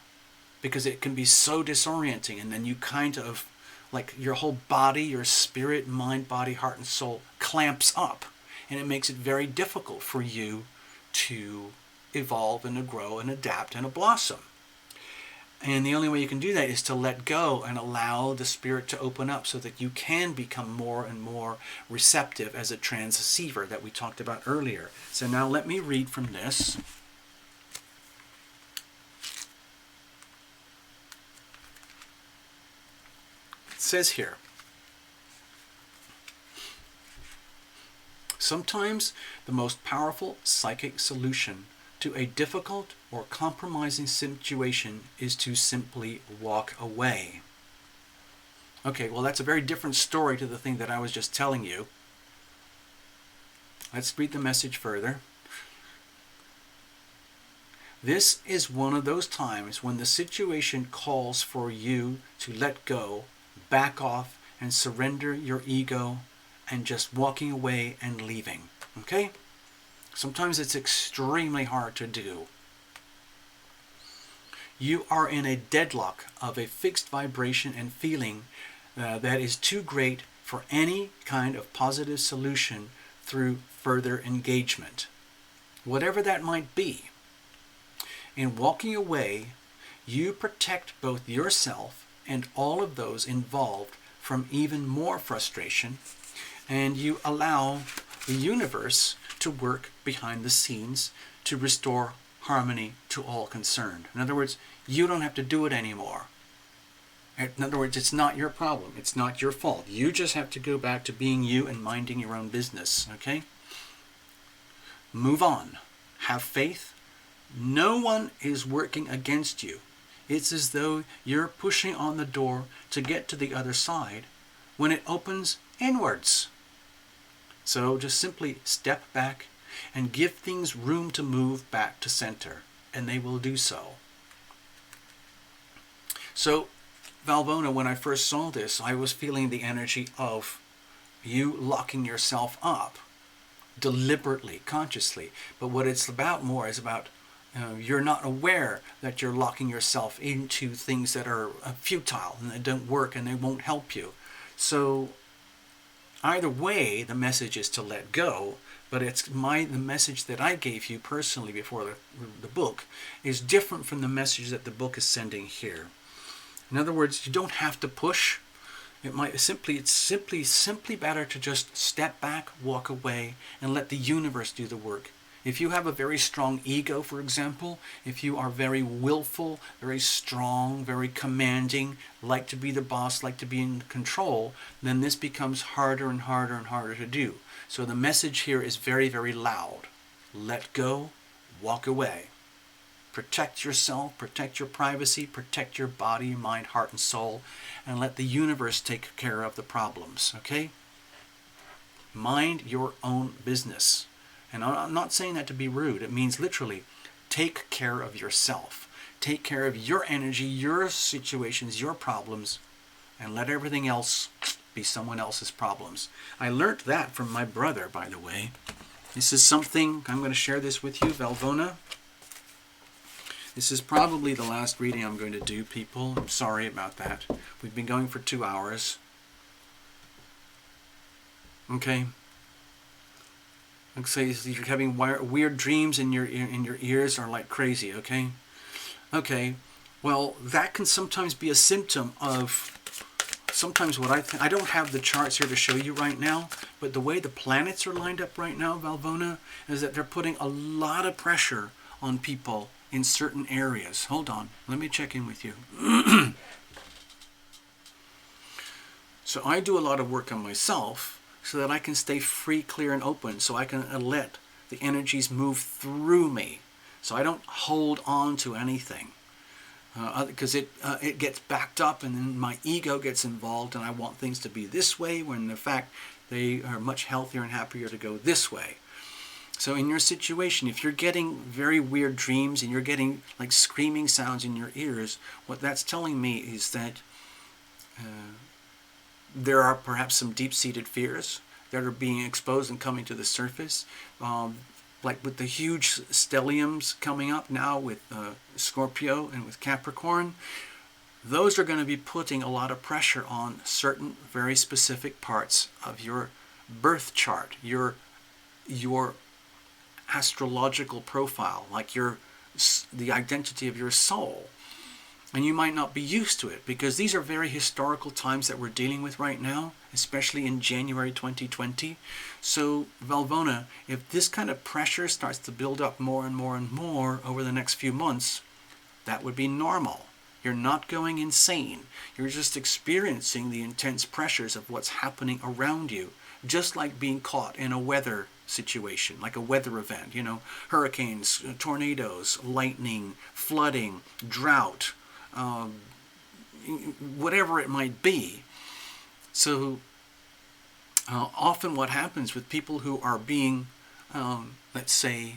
S1: because it can be so disorienting, and then you kind of, like your whole body, your spirit, mind, body, heart, and soul clamps up, and it makes it very difficult for you to evolve and to grow and adapt and to blossom. And the only way you can do that is to let go and allow the spirit to open up so that you can become more and more receptive as a transceiver that we talked about earlier. So now let me read from this. It says here, sometimes the most powerful psychic solution to a difficult or compromising situation is to simply walk away. Okay, well that's a very different story to the thing that I was just telling you. Let's read the message further. This is one of those times when the situation calls for you to let go, back off, and surrender your ego and just walking away and leaving. Okay? Sometimes it's extremely hard to do. You are in a deadlock of a fixed vibration and feeling that is too great for any kind of positive solution through further engagement, whatever that might be. In walking away, you protect both yourself and all of those involved from even more frustration, and you allow the universe to work behind the scenes to restore harmony to all concerned. In other words, you don't have to do it anymore. In other words, it's not your problem. It's not your fault. You just have to go back to being you and minding your own business, okay? Move on. Have faith. No one is working against you. It's as though you're pushing on the door to get to the other side when it opens inwards. So just simply step back and give things room to move back to center, and they will do so. So, Valvona, when I first saw this, I was feeling the energy of you locking yourself up deliberately, consciously. But what it's about more is about you're not aware that you're locking yourself into things that are futile and that don't work and they won't help you. So either way, the message is to let go, but the message that I gave you personally before the book is different from the message that the book is sending here. In other words, you don't have to push. It's simply better to just step back, walk away, and let the universe do the work. If you have a very strong ego, for example, if you are very willful, very strong, very commanding, like to be the boss, like to be in control, then this becomes harder and harder and harder to do. So the message here is very, very loud. Let go, walk away. Protect yourself, protect your privacy, protect your body, mind, heart, and soul, and let the universe take care of the problems, okay? Mind your own business. And I'm not saying that to be rude. It means literally, take care of yourself. Take care of your energy, your situations, your problems, and let everything else be someone else's problems. I learned that from my brother, by the way. This is something, I'm going to share this with you, Valvona. This is probably the last reading I'm going to do, people. I'm sorry about that. We've been going for 2 hours. Okay. Like say you're having weird dreams and your ears are like crazy, okay? Okay. Well, that can sometimes be a symptom of sometimes what I don't have the charts here to show you right now, but the way the planets are lined up right now, Valvona, is that they're putting a lot of pressure on people in certain areas. Hold on, let me check in with you. So I do a lot of work on myself so that I can stay free, clear, and open, so I can let the energies move through me, so I don't hold on to anything, because it gets backed up, and then my ego gets involved, and I want things to be this way, when in fact they are much healthier and happier to go this way. So in your situation, if you're getting very weird dreams and you're getting like screaming sounds in your ears, what that's telling me is that there are perhaps some deep-seated fears that are being exposed and coming to the surface. Like with the huge stelliums coming up now with Scorpio and with Capricorn, those are going to be putting a lot of pressure on certain very specific parts of your birth chart, your astrological profile, like the identity of your soul. And you might not be used to it, because these are very historical times that we're dealing with right now, especially in January 2020. So, Valvona, if this kind of pressure starts to build up more and more and more over the next few months, that would be normal. You're not going insane. You're just experiencing the intense pressures of what's happening around you, just like being caught in a weather situation, like a weather event, you know, hurricanes, tornadoes, lightning, flooding, drought, whatever it might be. So often what happens with people who are being, let's say,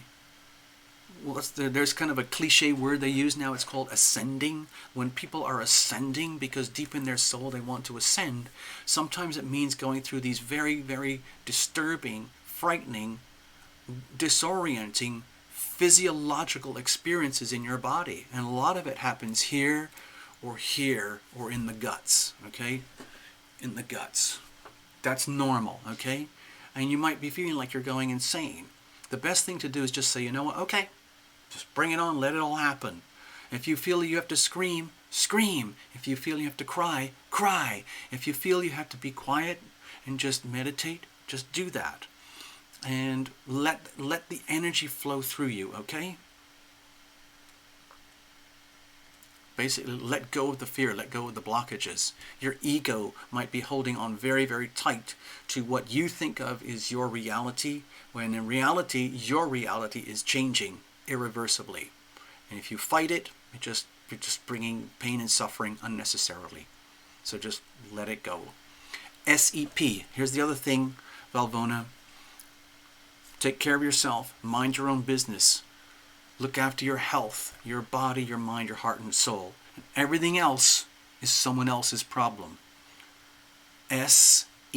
S1: there's kind of a cliche word they use now, it's called ascending. When people are ascending because deep in their soul they want to ascend, sometimes it means going through these very, very disturbing, frightening, disorienting, physiological experiences in your body. And a lot of it happens here or in the guts, okay? In the guts. That's normal, okay? And you might be feeling like you're going insane. The best thing to do is just say, you know what, okay, just bring it on, let it all happen. If you feel you have to scream, scream. If you feel you have to cry, cry. If you feel you have to be quiet and just meditate, just do that. And let the energy flow through you, okay? Basically, let go of the fear, let go of the blockages. Your ego might be holding on very, very tight to what you think of is your reality, when in reality, your reality is changing irreversibly. And if you fight it, you're just bringing pain and suffering unnecessarily. So just let it go. SEP. Here's the other thing, Valvona. Take care of yourself. Mind your own business. Look after your health, your body, your mind, your heart, and soul. And everything else is someone else's problem. SEP.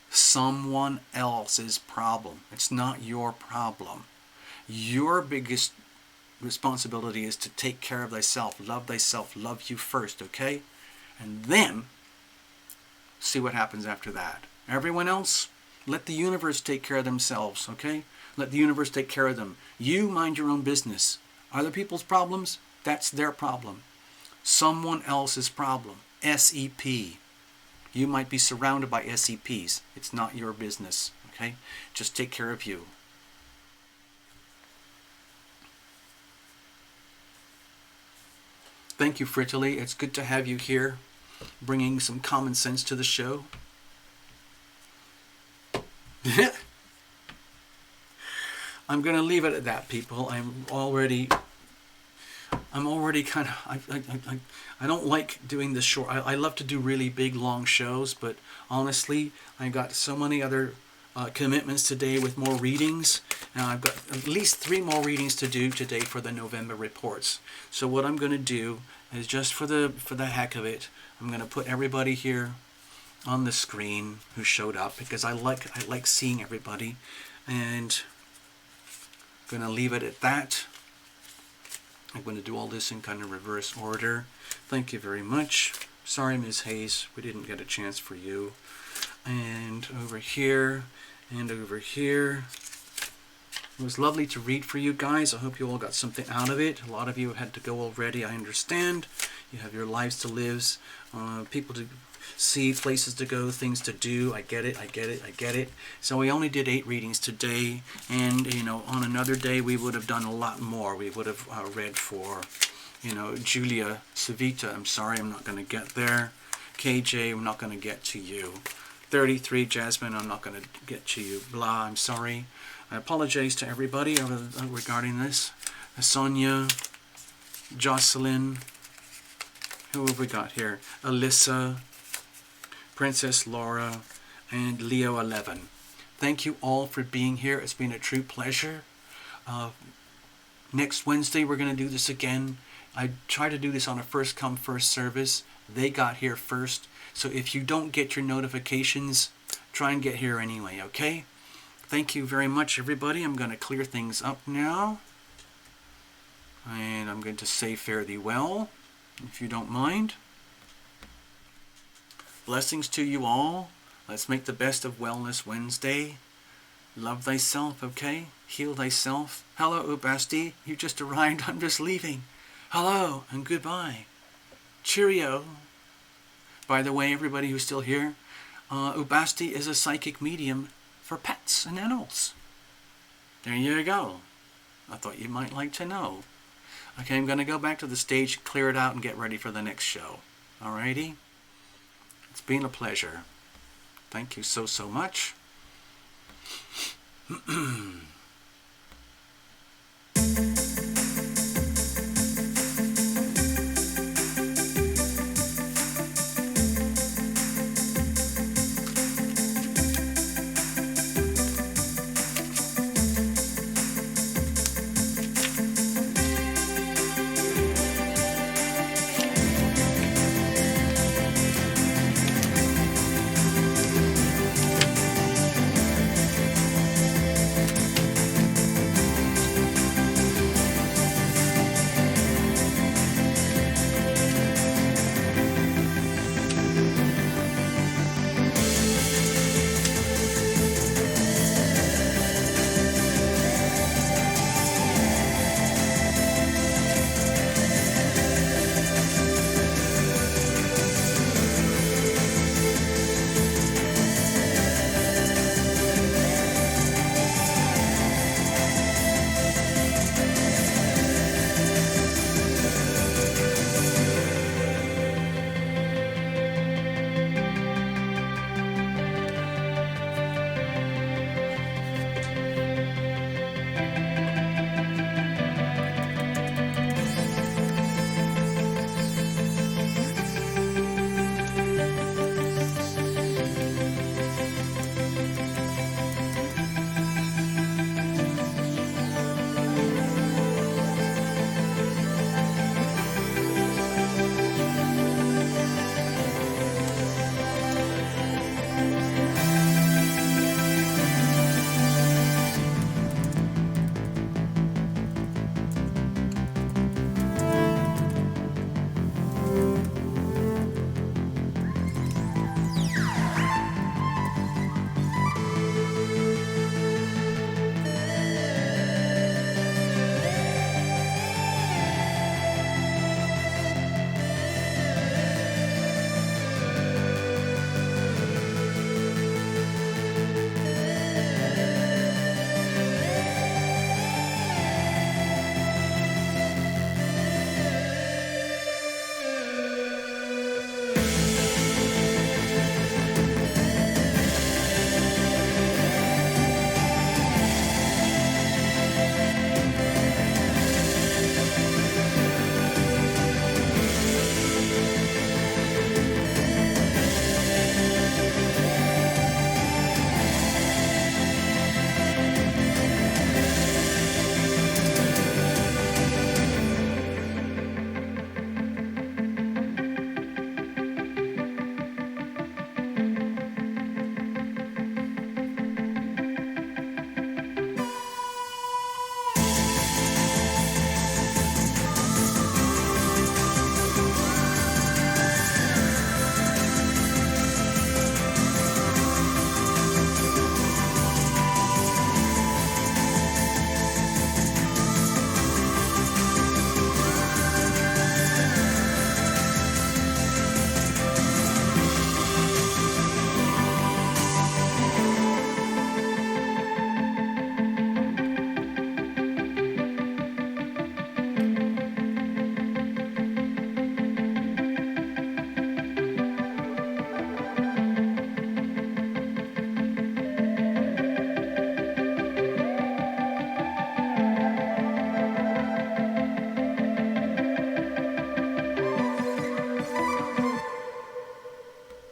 S1: Someone else's problem. It's not your problem. Your biggest responsibility is to take care of thyself, love you first, okay? And then see what happens after that. Everyone else, let the universe take care of themselves, okay? Let the universe take care of them. You mind your own business. Other people's problems, that's their problem. Someone else's problem. SEP. You might be surrounded by SEPs. It's not your business, okay? Just take care of you. Thank you, Frittily. It's good to have you here, bringing some common sense to the show. I'm going to leave it at that, people. I'm already kind of, I don't like doing this short. I love to do really big, long shows, but honestly, I got so many other commitments today with more readings. Now I've got at least 3 more readings to do today for the November reports. So what I'm going to do is, just for the heck of it, I'm going to put everybody here on the screen who showed up, because I like seeing everybody, and I'm going to leave it at that. I'm going to do all this in kind of reverse order. Thank you very much. Sorry, Ms. Hayes, we didn't get a chance for you. And over here, and over here. It was lovely to read for you guys. I hope you all got something out of it. A lot of you have had to go already, I understand. You have your lives to live, people to see, places to go, things to do. I get it. So we only did 8 readings today, and you know, on another day we would have done a lot more. We would have read for, you know, Julia Savita. I'm sorry, I'm not going to get there. KJ, I'm not going to get to you. 33, Jasmine, I'm not going to get to you. Blah, I'm sorry. I apologize to everybody regarding this. Sonia, Jocelyn, who have we got here? Alyssa, Princess Laura, and Leo 11. Thank you all for being here. It's been a true pleasure. Next Wednesday we're going to do this again. I try to do this on a first come first service. They got here first. So if you don't get your notifications, try and get here anyway, okay? Thank you very much, everybody. I'm going to clear things up now. And I'm going to say fare thee well, if you don't mind. Blessings to you all. Let's make the best of Wellness Wednesday. Love thyself, okay? Heal thyself. Hello, Ubasti. You just arrived. I'm just leaving. Hello and goodbye. Cheerio. By the way, everybody who's still here, Ubasti is a psychic medium for pets and animals. There you go. I thought you might like to know. Okay, I'm going to go back to the stage, clear it out, and get ready for the next show. Alrighty? It's been a pleasure. Thank you so much.